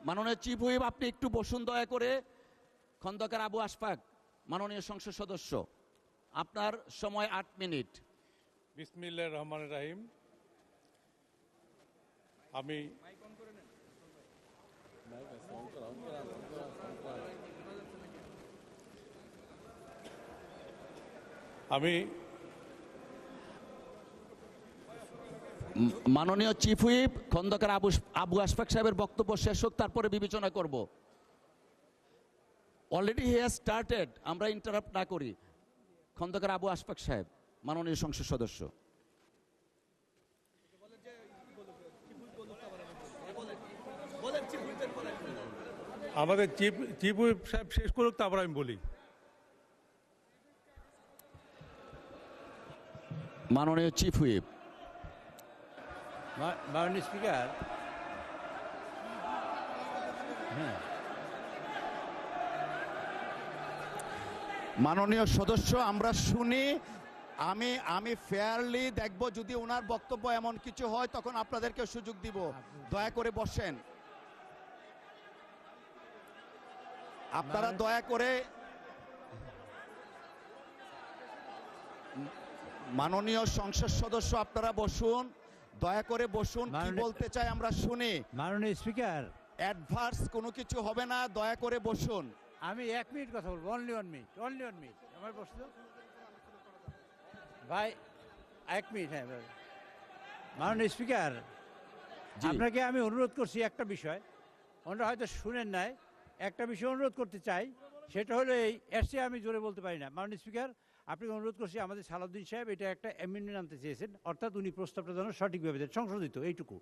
মাননীয় চিফ হুইপ, আপনি একটু বসুন দয়া করে। খন্দকার আবু আশফাক, মাননীয় সংসদ সদস্য, আপনার সময় 8 মিনিট। বিসমিল্লাহির রহমানির রহিম। আমি আমি মাননীয় চিফ হুইপ, খন্দকার আবু আশফাক সাহেবের বক্তব্য শেষ হোক, তারপরে বিবেচনা করব। অলরেডি হি হ্যাজ স্টার্টেড, আমরা ইন্টারাপ্ট না করি। খন্দকার আবু আশফাক সাহেব, মাননীয় সংসদ সদস্য। আমাদের চিফ হুইপ সাহেব শেষ করুক, তারপর আমি বলি। মাননীয় চিফ হুইপ। মাননীয় স্পিকার, মাননীয় সদস্য, আমরা শুনি। আমি ফেয়ারলি দেখব, যদি ওনার বক্তব্য এমন কিছু হয় তখন আপনাদেরকে সুযোগ দিব। দয়া করে বসেন। আপনারা দয়া করে, মাননীয় সংসদ সদস্য আপনারা বসুন, দয়া করে বসুন। কি বলতে চাই আমরা শুনি। মাননীয় স্পিকার, অ্যাডভার্স কোনো কিছু হবে না, দয়া করে বসুন। আমি 1 মিনিট কথা বলবো, অনলি 1 মিনিট, অনলি 1 মিনিট। আমার বসতো ভাই, 1 মিনিট। হ্যাঁ মাননীয় স্পিকার, আপনাকে আমি অনুরোধ করছি একটা বিষয়, ওনারা হয়তো শুনেন নাই। একটা বিষয় অনুরোধ করতে চাই, সেটা হলো এই, এর চেয়ে আমি জোরে বলতে পারি না। মাননীয় স্পিকার, আপনাকে অনুরোধ করছি, আমাদের সালাউদ্দিন সাহেব এটা একটা অ্যামেন্ডমেন্ট আনতে চেয়েছেন, অর্থাৎ উনি প্রস্তাবটা যেন সঠিকভাবে দেন, সংশোধিত, এইটুকু।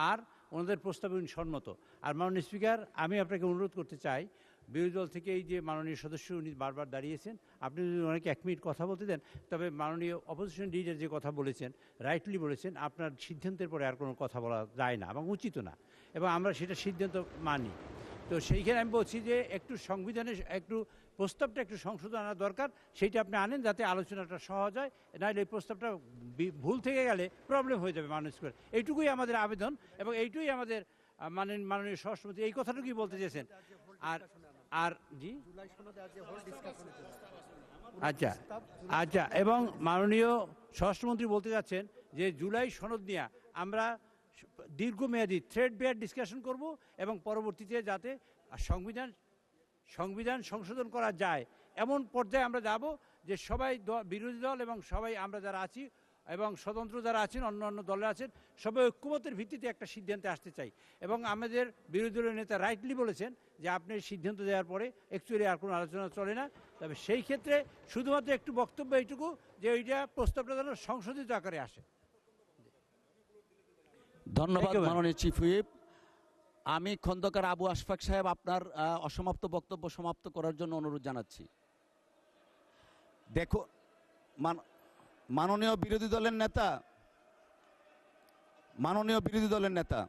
আর ওনাদের প্রস্তাবে উনি সম্মত। আর মাননীয় স্পিকার, আমি আপনাকে অনুরোধ করতে চাই, বিরোধী দল থেকে এই যে মাননীয় সদস্য উনি বারবার দাঁড়িয়েছেন, আপনি যদি ওনাকে 1 মিনিট কথা বলতে দেন, তবে মাননীয় অপোজিশন লিডার যে কথা বলেছেন, রাইটলি বলেছেন, আপনার সিদ্ধান্তের পরে আর কোনো কথা বলা যায় না এবং উচিত না, এবং আমরা সেটা সিদ্ধান্ত মানি। তো সেইখানে আমি বলছি যে একটু সংবিধানে একটু প্রস্তাবটা একটু সংশোধন আনা দরকার, সেইটা আপনি আনেন যাতে আলোচনাটা সহজ হয়। নাহলে এই প্রস্তাবটা ভুল থেকে গেলে প্রবলেম হয়ে যাবে মানুষ করে। এইটুকুই আমাদের আবেদন, এবং এইটুকুই আমাদের মাননীয় স্বরাষ্ট্রমন্ত্রী এই কথাটুকুই বলতে চেয়েছেন। আর আর জি, আচ্ছা আচ্ছা, এবং মাননীয় স্বরাষ্ট্রমন্ত্রী বলতে যাচ্ছেন যে জুলাই সনদ নিয়ে আমরা দীর্ঘমেয়াদী থ্রেড বেয়ার ডিসকাশন করব, এবং পরবর্তীতে যাতে সংবিধান সংশোধন করা যায় এমন পর্যায়ে আমরা যাব যে সবাই বিরোধী দল এবং সবাই আমরা যারা আছি এবং স্বতন্ত্র যারা আছেন, অন্য অন্য দলে আছেন, সবাই ঐক্যমতের ভিত্তিতে একটা সিদ্ধান্তে আসতে চাই। এবং আমাদের বিরোধী দলের নেতা রাইটলি বলেছেন যে আপনি সিদ্ধান্ত দেওয়ার পরে অ্যাকচুয়ালি আর কোনো আলোচনা চলে না। তবে সেই ক্ষেত্রে শুধুমাত্র একটু বক্তব্য এইটুকু যে ওইটা প্রস্তাবটা যেন সংশোধিত আকারে আসে। ধন্যবাদ মাননীয় চিফ হুইপ। আমি খন্দকার আবু আশফাক সাহেব, আপনার অসমাপ্ত বক্তব্য সমাপ্ত করার জন্য অনুরোধ জানাচ্ছি। দেখো, মাননীয় বিরোধী দলের নেতা, মাননীয় বিরোধী দলের নেতা,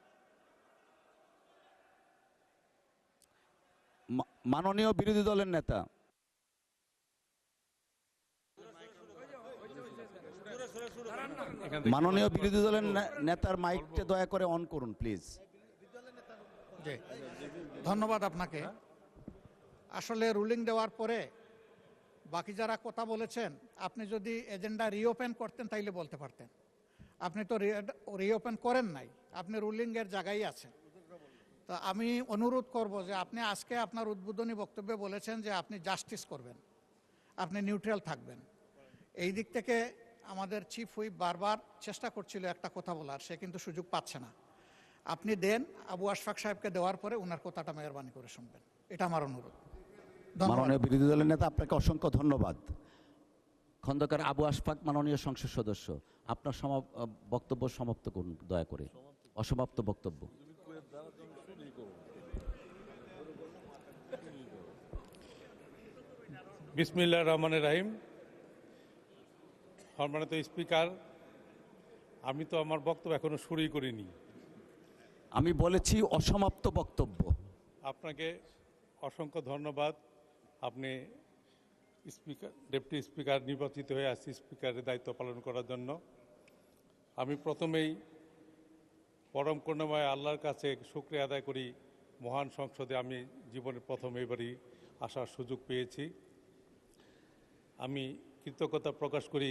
মাননীয় বিরোধী দলের নেতা, মাননীয় বিরোধী দলের নেতার মাইকটা দয়া করে অন করুন প্লিজ। ধন্যবাদ আপনাকে। আসলে রুলিং দেওয়ার পরে বাকি যারা কথা বলেছেন, আপনি যদি এজেন্ডা রিওপেন করতেন তাইলে বলতে পারতেন। আপনি তো রিওপেন করেন নাই, আপনি রুলিংয়ের জায়গায় আছেন। তো আমি অনুরোধ করব যে আপনি আজকে আপনার উদ্বোধনী বক্তব্যে বলেছেন যে আপনি জাস্টিস করবেন, আপনি নিউট্রাল থাকবেন। এই দিক থেকে আমাদের চিফ হুইপ বারবার চেষ্টা করছিল একটা কথা বলার, সে কিন্তু সুযোগ পাচ্ছে না। আপনি দেন, আবু আশফাক সাহেবকে দেওয়ার পরে ওনার কথাটা মেহরবানি করে শুনবেন, এটা আমার অনুরোধ। মাননীয় বিরোধী দলের নেতা, আপনাকে অসংখ্য ধন্যবাদ। খন্দকার আবু আশফাক, মাননীয় সংসদ সদস্য, আপনার বক্তব্য সমাপ্ত করুন দয়া করে। অসমাপ্ত বক্তব্য। বিসমিল্লাহির রহমানির রহিম। সম্মানিত স্পিকার, আমি তো আমার বক্তব্য এখনো শুরুই করিনি। আমি বলেছি অসমাপ্ত বক্তব্য। আপনাকে অসংখ্য ধন্যবাদ। আপনি স্পিকার, ডেপুটি স্পিকার নির্বাচিত হয়ে আসছি স্পিকারের দায়িত্ব পালন করার জন্য। আমি প্রথমেই পরম করুণাময় আল্লাহর কাছে শুকরিয়া আদায় করি, মহান সংসদে আমি জীবনে প্রথম এবারই আসার সুযোগ পেয়েছি। আমি কৃতজ্ঞতা প্রকাশ করি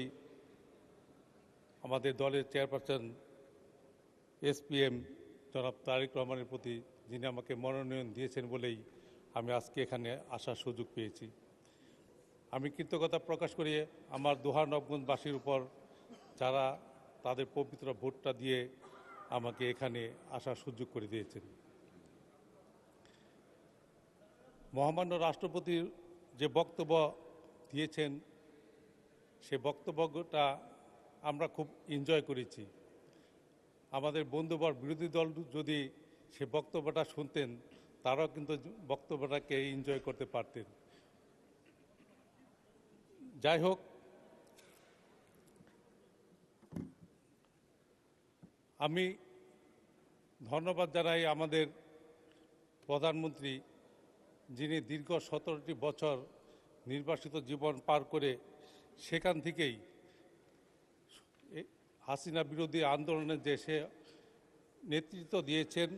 আমাদের দলের চেয়ারপারসন এসপিএম জনাব তারেক রহমানের প্রতি, যিনি আমাকে মনোনয়ন দিয়েছেন বলেই আমি আজকে এখানে আসার সুযোগ পেয়েছি। আমি কৃতজ্ঞতা প্রকাশ করি আমার দোহা নবগঞ্জবাসীর উপর, যারা তাদের পবিত্র ভোটটা দিয়ে আমাকে এখানে আসার সুযোগ করে দিয়েছেন। মহামান্য রাষ্ট্রপতির যে বক্তব্য দিয়েছেন, সে বক্তব্যটা আমরা খুব এনজয় করেছি। আমাদের বন্ধুবর বিরোধী দল যদি সে বক্তব্যটা শুনতেন, তারাও কিন্তু বক্তব্যটাকে এনজয় করতে পারতেন। যাই হোক, আমি ধন্যবাদ জানাই আমাদের প্রধানমন্ত্রী, যিনি দীর্ঘ 17টি বছর নির্বাসিত জীবন পার করে সেখান থেকেই হাসিনা বিরোধী আন্দোলনে যে সে নেতৃত্ব দিয়েছেন।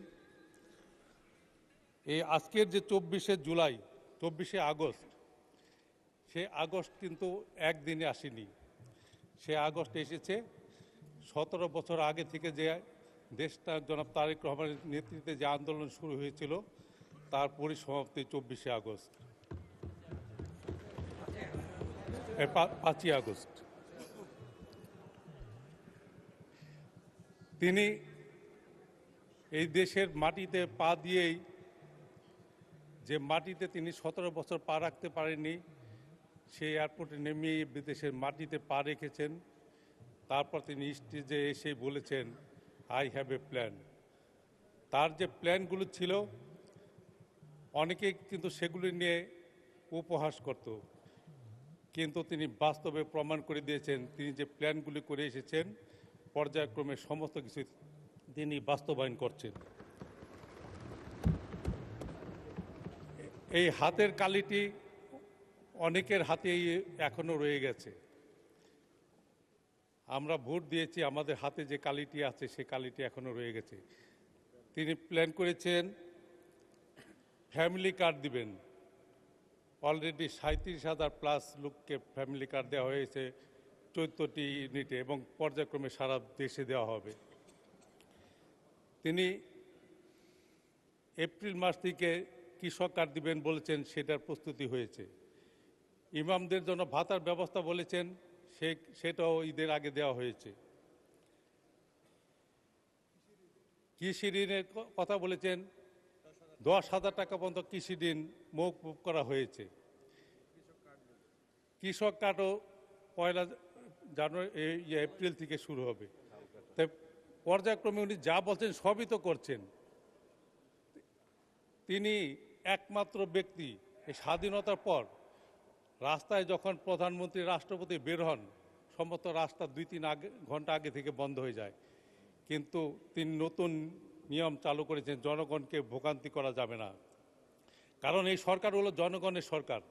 এই আজকের যে 24শে আগস্ট, সে আগস্ট কিন্তু একদিনে আসেনি। সে আগস্ট এসেছে 17 বছর আগে থেকে, যে দেশটা জনাব তারেক রহমানের নেতৃত্বে যে আন্দোলন শুরু হয়েছিল, তার পরিসমাপ্তি 24শে আগস্ট, 5ই আগস্ট। তিনি এই দেশের মাটিতে পা দিয়েই, যে মাটিতে তিনি 17 বছর পা রাখতে পারেননি, সেই এয়ারপোর্টে নেমে বিদেশের মাটিতে পা রেখেছেন। তারপর তিনি স্টেজে এসে বলেছেন, আই হ্যাভ এ প্ল্যান। তার যে প্ল্যানগুলো ছিল, অনেকে কিন্তু সেগুলি নিয়ে উপহাস করত, কিন্তু তিনি বাস্তবে প্রমাণ করে দিয়েছেন তিনি যে প্ল্যানগুলি করে এসেছেন, পর্যায়ক্রমে সমস্ত কিছু তিনি বাস্তবায়ন করছেন। এই হাতের কালিটি অনেকের হাতেই এখনো রয়ে গেছে। আমরা ভোট দিয়েছি, আমাদের হাতে যে কালিটি আছে সে কালিটি এখনো রয়ে গেছে। তিনি প্ল্যান করেছেন ফ্যামিলি কার্ড দিবেন। অলরেডি 37,000+ লোককে ফ্যামিলি কার্ড দেওয়া হয়েছে 14টি ইউনিটে, এবং পর্যায়ক্রমে সারা দেশে দেওয়া হবে। তিনি এপ্রিল মাস থেকে কৃষক কার্ড দিবেন বলেছেন, সেটার প্রস্তুতি হয়েছে। ইমামদের জন্য ভাতার ব্যবস্থা বলেছেন, সেটাও ঈদের আগে দেওয়া হয়েছে। কৃষি ঋণের কথা বলেছেন, 10,000 টাকা পর্যন্ত কৃষি ঋণ মওকুফ করা হয়েছে। কৃষক কার্ডও 1 জানুয়ারি এপ্রিল থেকে শুরু হবে। তাই পর্যায়ক্রমে উনি যা বলছেন সবই তো করছেন। তিনি একমাত্র ব্যক্তি এই স্বাধীনতার পর রাস্তায় যখন প্রধানমন্ত্রী রাষ্ট্রপতি বের হন, সমস্ত রাস্তা 2-3 ঘন্টা আগে থেকে বন্ধ হয়ে যায়। কিন্তু তিনি নতুন নিয়ম চালু করেছেন, জনগণকে ভোগান্তি করা যাবে না, কারণ এই সরকার হলো জনগণের সরকার।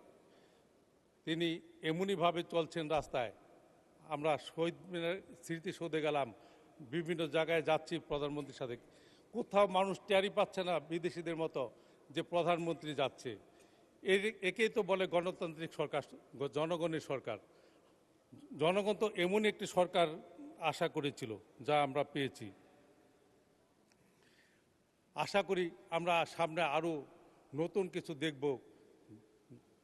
তিনি এমনইভাবে চলছেন রাস্তায়। আমরা শহীদ মিনার স্মৃতিসৌধে গেলাম, বিভিন্ন জায়গায় যাচ্ছি প্রধানমন্ত্রীর সাথে, কোথাও মানুষ টেরই পাচ্ছে না বিদেশিদের মতো যে প্রধানমন্ত্রী যাচ্ছে। একেই তো বলে গণতান্ত্রিক সরকার, জনগণের সরকার। জনগণ তো এমন একটি সরকার আশা করেছিল, যা আমরা পেয়েছি। আশা করি আমরা সামনে আরও নতুন কিছু দেখব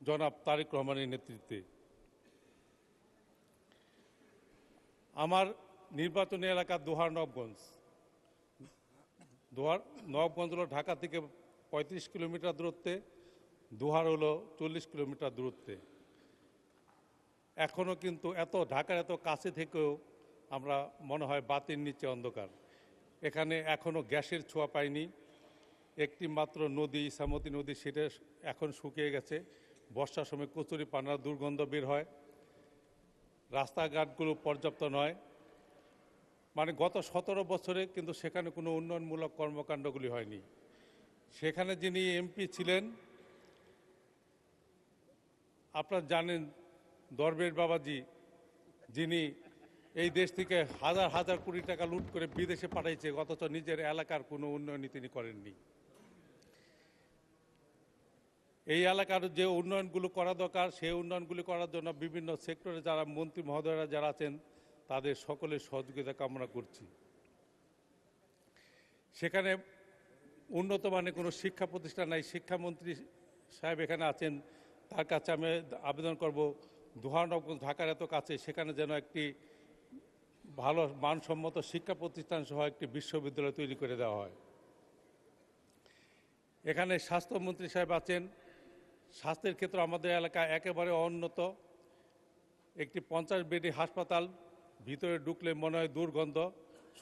জনাব তারেক রহমানের নেতৃত্বে। আমার নির্বাচনী এলাকা দোহার নবগঞ্জ। নবগঞ্জ হলো ঢাকা থেকে 35 কিলোমিটার দূরত্বে, দোহার হলো 40 কিলোমিটার দূরত্বে। এখনও কিন্তু ঢাকার এত কাছে থেকেও আমরা মনে হয় বাতির নিচে অন্ধকার। এখানে এখনও গ্যাসের ছোঁয়া পাইনি। একটি মাত্র নদী, ইসামতি নদী, সেটা এখন শুকিয়ে গেছে। বর্ষার সময় কচুরি পানার দুর্গন্ধ বের হয়। রাস্তাঘাটগুলো পর্যাপ্ত নয়। মানে গত 17 বছরে কিন্তু সেখানে কোনো উন্নয়নমূলক কর্মকাণ্ডগুলি হয়নি। সেখানে যিনি এমপি ছিলেন, আপনারা জানেন, দরবেশ বাবাজি, যিনি এই দেশ থেকে হাজার হাজার কোটি টাকা লুট করে বিদেশে পাঠাইছে, অথচ নিজের এলাকার কোনো উন্নয়নই তিনি করেননি। এই এলাকার যে উন্নয়নগুলো করা দরকার, সেই উন্নয়নগুলি করার জন্য বিভিন্ন সেক্টরে যারা মন্ত্রী মহোদয়রা যারা আছেন তাদের সকলের সহযোগিতা কামনা করছি। সেখানে উন্নত মানের কোনো শিক্ষা প্রতিষ্ঠান নাই। শিক্ষামন্ত্রী সাহেব এখানে আছেন, তার কাছে আমি আবেদন করব দুহানগঞ্জ ঢাকার এত কাছে, সেখানে যেন একটি ভালো মানসম্মত শিক্ষা প্রতিষ্ঠান সহ একটি বিশ্ববিদ্যালয় তৈরি করে দেওয়া হয়। এখানে স্বাস্থ্যমন্ত্রী সাহেব আছেন, স্বাস্থ্যের ক্ষেত্রে আমাদের এলাকা একেবারে অনুন্নত। একটি 50 বেডি হাসপাতাল, ভিতরে ঢুকলে মনে হয় দুর্গন্ধ,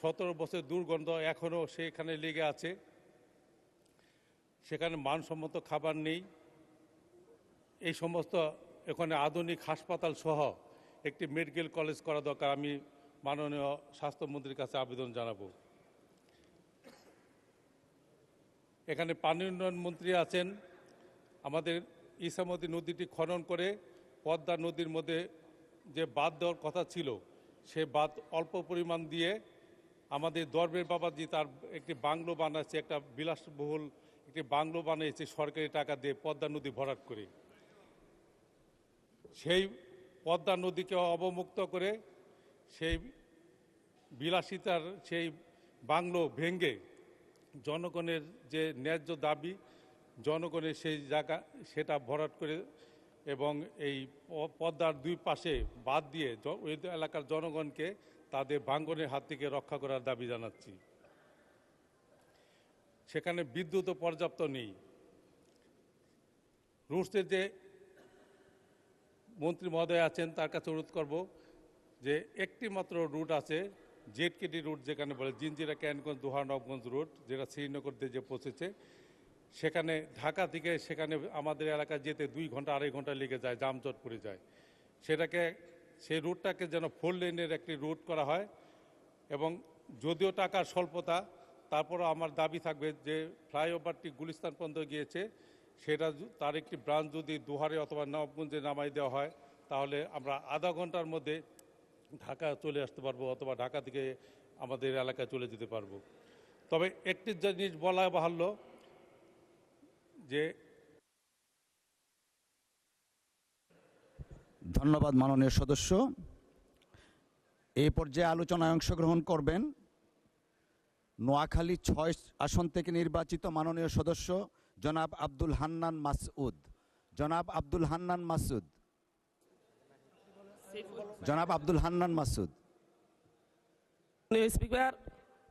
17 বছর দুর্গন্ধ এখনও সেখানে লেগে আছে। সেখানে মানসম্মত খাবার নেই। এই সমস্ত এখানে আধুনিক হাসপাতাল সহ একটি মেডিকেল কলেজ করা দরকার। আমি মাননীয় স্বাস্থ্যমন্ত্রীর কাছে আবেদন জানাবো। এখানে পানি উন্নয়ন মন্ত্রী আছেন, আমাদের ইসামতি নদীটি খনন করে পদ্মা নদীর মধ্যে যে বাঁধ দেওয়ার কথা ছিল, সে বাঁধ অল্প পরিমাণ দিয়ে আমাদের দরবের বাবাজি তার একটি বাংলো বানাচ্ছে, একটা বিলাসবহুল একটি বাংলো বানিয়েছে সরকারি টাকা দিয়ে পদ্মা নদী ভরাট করে। সেই পদ্মা নদীকে অবমুক্ত করে সেই বিলাসিতার সেই বাংলো ভেঙে জনগণের যে ন্যায্য দাবি, জনগণের সেই জায়গা সেটা ভরাট করে এবং এই পদ্মার দুই পাশে বাদ দিয়ে ওই এলাকার জনগণকে তাদের ভাঙনের হাত থেকে রক্ষা করার দাবি জানাচ্ছি। সেখানে বিদ্যুৎও পর্যাপ্ত নেই। রুটসের যে মন্ত্রী মহোদয় আছেন তার কাছে অনুরোধ করব যে একটি মাত্র রুট আছে, জেডকেডি রুট যেখানে বলে, জিঞ্জিরা ক্যানগঞ্জ দুহানগঞ্জ রুট, যেটা শ্রীনগর দিয়ে যে পৌঁছেছে, সেখানে ঢাকা থেকে সেখানে আমাদের এলাকায় যেতে 2 ঘন্টা 2.5 ঘন্টা লেগে যায়, জামজট পড়ে যায়। সেই রুটটাকে যেন 4 লেনের একটি রুট করা হয়। এবং যদিও টাকার স্বল্পতা, তারপরও আমার দাবি থাকবে যে ফ্লাইওভারটি গুলিস্তান পর্যন্ত গিয়েছে, সেটা তার একটি ব্রাঞ্চ যদি দুহারে অথবা নবাবগঞ্জে নামাই দেওয়া হয়, তাহলে আমরা আধা ঘন্টার মধ্যে ঢাকা চলে আসতে পারবো, অথবা ঢাকা থেকে আমাদের এলাকায় চলে যেতে পারবো। তবে একটি জিনিস বলা বাহুল্য যে ধন্যবাদ মাননীয় সদস্য। এই পর্যায়ে আলোচনায় অংশগ্রহণ করবেন নোয়াখালী 6 আসন থেকে নির্বাচিত মাননীয় সদস্য জনাব আব্দুল হান্নান মাসউদ। জনাব আব্দুল হান্নান মাসউদ। জনাব আব্দুল হান্নান মাসউদ। স্পিকার,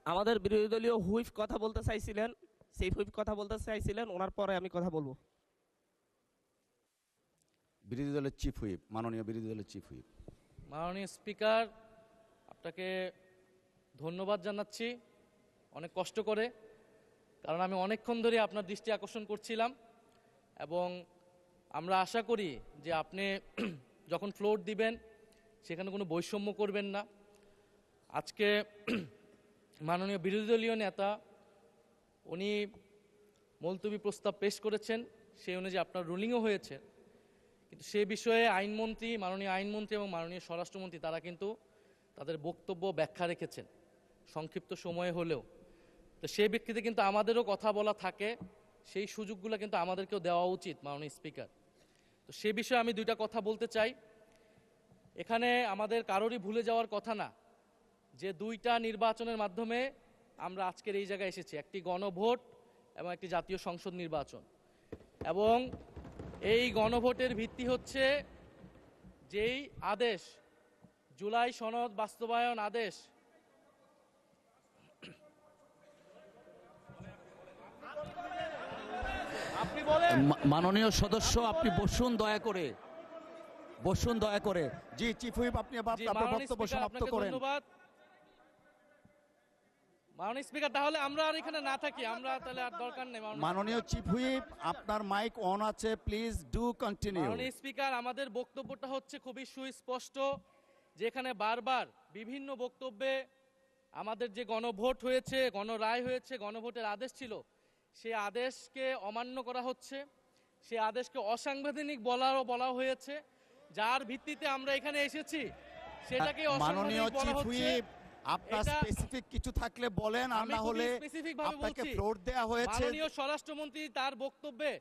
আমাদের বিরোধী দলীয় হুইপ কথা বলতে চাইছিলেন, সেই হুইপ কথা বলতে চাইছিলেন, ওনার পরে আমি কথা বলবো। বিরোধী দলের চিফ হুইপ, মাননীয় বিরোধী দলের চিফ হুইপ। মাননীয় স্পিকার, আপনাকে ধন্যবাদ জানাচ্ছি অনেক কষ্ট করে, কারণ আমি অনেকক্ষণ ধরে আপনার দৃষ্টি আকর্ষণ করছিলাম এবং আমরা আশা করি যে আপনি যখন ফ্লোর দিবেন সেখানে কোনো বৈষম্য করবেন না। আজকে মাননীয় বিরোধী দলীয় নেতা উনি মুলতবি প্রস্তাব পেশ করেছেন, সেই অনুযায়ী আপনার রুলিংও হয়েছে, কিন্তু সে বিষয়ে আইনমন্ত্রী, মাননীয় আইনমন্ত্রী এবং মাননীয় স্বরাষ্ট্রমন্ত্রী তারা কিন্তু তাদের বক্তব্য ব্যাখ্যা রেখেছেন সংক্ষিপ্ত সময়ে হলেও। তো সেই ব্যক্তিতে কিন্তু আমাদেরও কথা বলা থাকে, সেই সুযোগগুলো কিন্তু আমাদেরকেও দেওয়া উচিত মাননীয় স্পিকার। তো সে বিষয়ে আমি 2টা কথা বলতে চাই। এখানে আমাদের কারোরই ভুলে যাওয়ার কথা না যে 2টা নির্বাচনের মাধ্যমে আমরা আজকের এই জায়গায় এসেছি, একটি গণভোট এবং একটি জাতীয় সংসদ নির্বাচন। এবং এই গণভোটের ভিত্তি হচ্ছে যেই আদেশ, জুলাই সনদ বাস্তবায়ন আদেশ, মাননীয় সদস্য আপনি বসুন দয়া করে, বসুন দয়া করে। জি চিফ হুইপ, আপনি আপনার বক্তব্য সমাপ্ত করেন। ধন্যবাদ মাননীয় স্পিকার। তাহলে আমরা আর এখানে না থাকি, আমরা তাহলে আর দরকার নেই। মাননীয় চিফ হুইপ, আপনার মাইক অন আছে, প্লিজ ডু কন্টিনিউ। মাননীয় স্পিকার, আমাদের বক্তব্যটা হচ্ছে খুবই সুস্পষ্ট, যেখানে বারবার বিভিন্ন বক্তব্যে আমাদের যে গণভোট হয়েছে, গণরায় হয়েছে, গণভোটের আদেশ ছিল, সেই আদেশকে অমান্য করা হচ্ছে, সেই আদেশকে অসাংবিধানিক বলা হয়েছে, যার ভিত্তিতে আমরা এখানে এসেছি। সেটাকে মাননীয় অসাংবিধানিক বলা চিফ হচ্ছে। হুইপ, আপনার এটা- স্পেসিফিক কিছু থাকলে বলেন, আর আমি না হলে খুবই specific ভাবে আপনাকে বলছি। ফ্লোর দেয়া হয়েছে। মাননীয় স্বরাষ্ট্রমন্ত্রী তার বক্তব্যে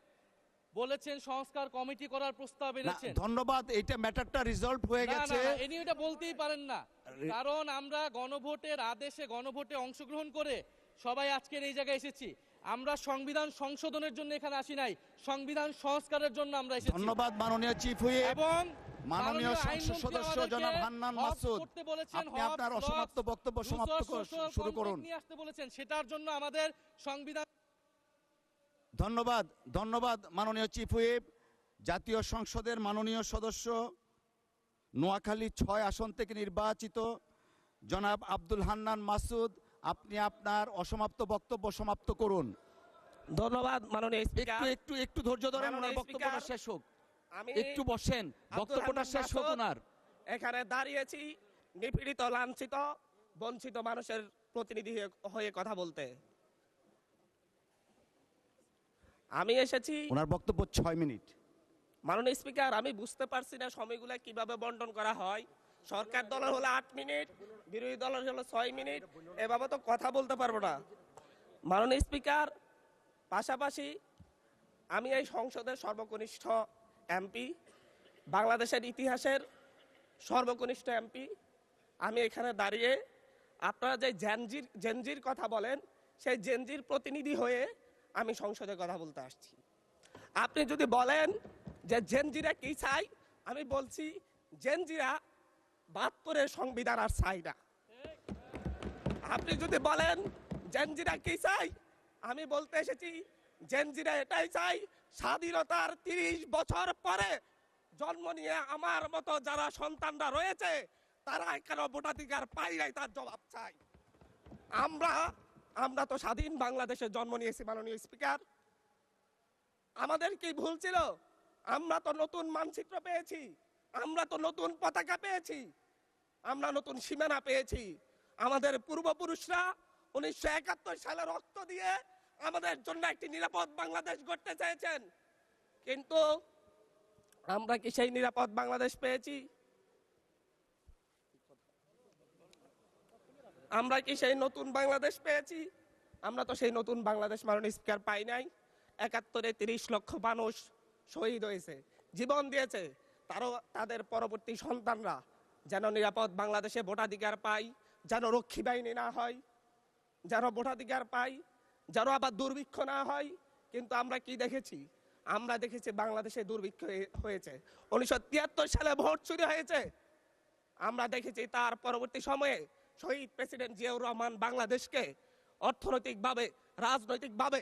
বলেছেন সংস্কার কমিটি করার প্রস্তাব না, এনেছেন। ধন্যবাদ, এটা ম্যাটারটা রিজলভ হয়ে না, না, গেছে। না, এনি এটা বলতেই পারেন না, কারণ আমরা গণভোটের আদেশে গণভোটে অংশগ্রহণ করে সবাই আজকের এই জায়গায় এসেছি। আমরা সংবিধান সংশোধনের জন্য এখানে আসি নাই, সংবিধান সংস্কারের জন্য আমরা এসেছি। ধন্যবাদ মাননীয় চিফ হুইপ। এবং মাননীয় সংসদ আইনমন্ত্রী সদস্য আমাদেরকে জনাব হান্নান হজ মাসুদ, করতে বলেছেন, আপনি হজ, আপনার লজ, অসমাপ্ত বক্তব্য সমাপ্ত social শুরু করুন। contract নিয়ে আসতে বলেছেন, সেটার জন্য আমাদের সংবিধান। ধন্যবাদ, ধন্যবাদ মাননীয় চিফ হুইপ। জাতীয় সংসদের মাননীয় সদস্য, নোয়াখালী 6 আসন থেকে নির্বাচিত জনাব আব্দুল হান্নান মাসুদ, আপনি আপনার অসমাপ্ত বক্তব্য সমাপ্ত করুন। ধন্যবাদ মাননীয় একটু স্পিকার। একটু একটু ধৈর্য ধরেন, মাননীয় ওনার বক্তব্যটা স্পিকার, শেষ হোক। আমি একটু বসেন, আব্দুল বক্তব্যটা হান্নান শেষ হোক মাসুদ ওনার। এখানে দাঁড়িয়েছি নিপীড়িত, লাঞ্ছিত, বঞ্চিত মানুষের প্রতিনিধি হয়ে কথা বলতে। আমি এসেছি, ওনার বক্তব্য 6 মিনিট। মাননীয় স্পিকার, আমি বুঝতে পারছি না সময়গুলো কিভাবে বন্টন করা হয়। সরকার দলের হলো 8 মিনিট, বিরোধী দলের হলো 6 মিনিট, এভাবে তো কথা বলতে পারবো না। মাননীয় স্পিকার, পাশাপাশি আমি এই সংসদের সর্বকনিষ্ঠ এমপি, বাংলাদেশের ইতিহাসের সর্বকনিষ্ঠ এমপি। আমি এখানে দাঁড়িয়ে আপনারা যে জেনজির কথা বলেন, সেই জেনজির প্রতিনিধি হয়ে আমি সংসদে কথা বলতে আসছি। আপনি যদি বলেন যে জেনজিরা কি চাই, আমি বলছি জেনজিরা 72-এর সংবিধান আর চাই না। আপনি যদি বলেন জেনজিরা কি চাই, আমি বলতে এসেছি জেনজিরা এটাই চাই, স্বাধীনতার 30 বছর পরে জন্ম নিয়ে আমার মতো যারা সন্তানরা রয়েছে তারা কেন ভোটাধিকার পাই নাই, তার জবাব চাই। আমরা তো স্বাধীন বাংলাদেশে জন্ম নিয়েছি মাননীয় স্পিকার। আমাদের কি ভুল ছিল? আমরা তো নতুন মানচিত্র পেয়েছি, আমরা তো নতুন পতাকা পেয়েছি, আমরা নতুন সীমানা পেয়েছি। আমাদের পূর্বপুরুষরা 1971 সালে রক্ত দিয়ে আমাদের জন্য একটি নিরাপদ বাংলাদেশ গড়তে চেয়েছেন, কিন্তু আমরা কি সেই নিরাপদ বাংলাদেশ পেয়েছি? আমরা কি সেই নতুন বাংলাদেশ পেয়েছি? আমরা তো সেই নতুন বাংলাদেশ মাননীয় স্পিকার পাই নাই। 71-এ 30 লক্ষ মানুষ শহীদ হয়েছে, জীবন দিয়েছে, তাদের পরবর্তী সন্তানরা যেন নিরাপদ বাংলাদেশে ভোটাধিকার পায়, যেন রক্ষী বাহিনী না হয়, যেন ভোটাধিকার পায়, যেন আবার দুর্ভিক্ষ না হয়। কিন্তু আমরা কি দেখেছি? আমরা দেখেছি বাংলাদেশে দুর্ভিক্ষ হয়েছে। 1973 সালে ভোট চুরি হয়েছে। আমরা দেখেছি তার পরবর্তী সময়ে শহীদ প্রেসিডেন্ট জিয়াউর রহমান বাংলাদেশকে অর্থনৈতিকভাবে, রাজনৈতিকভাবে,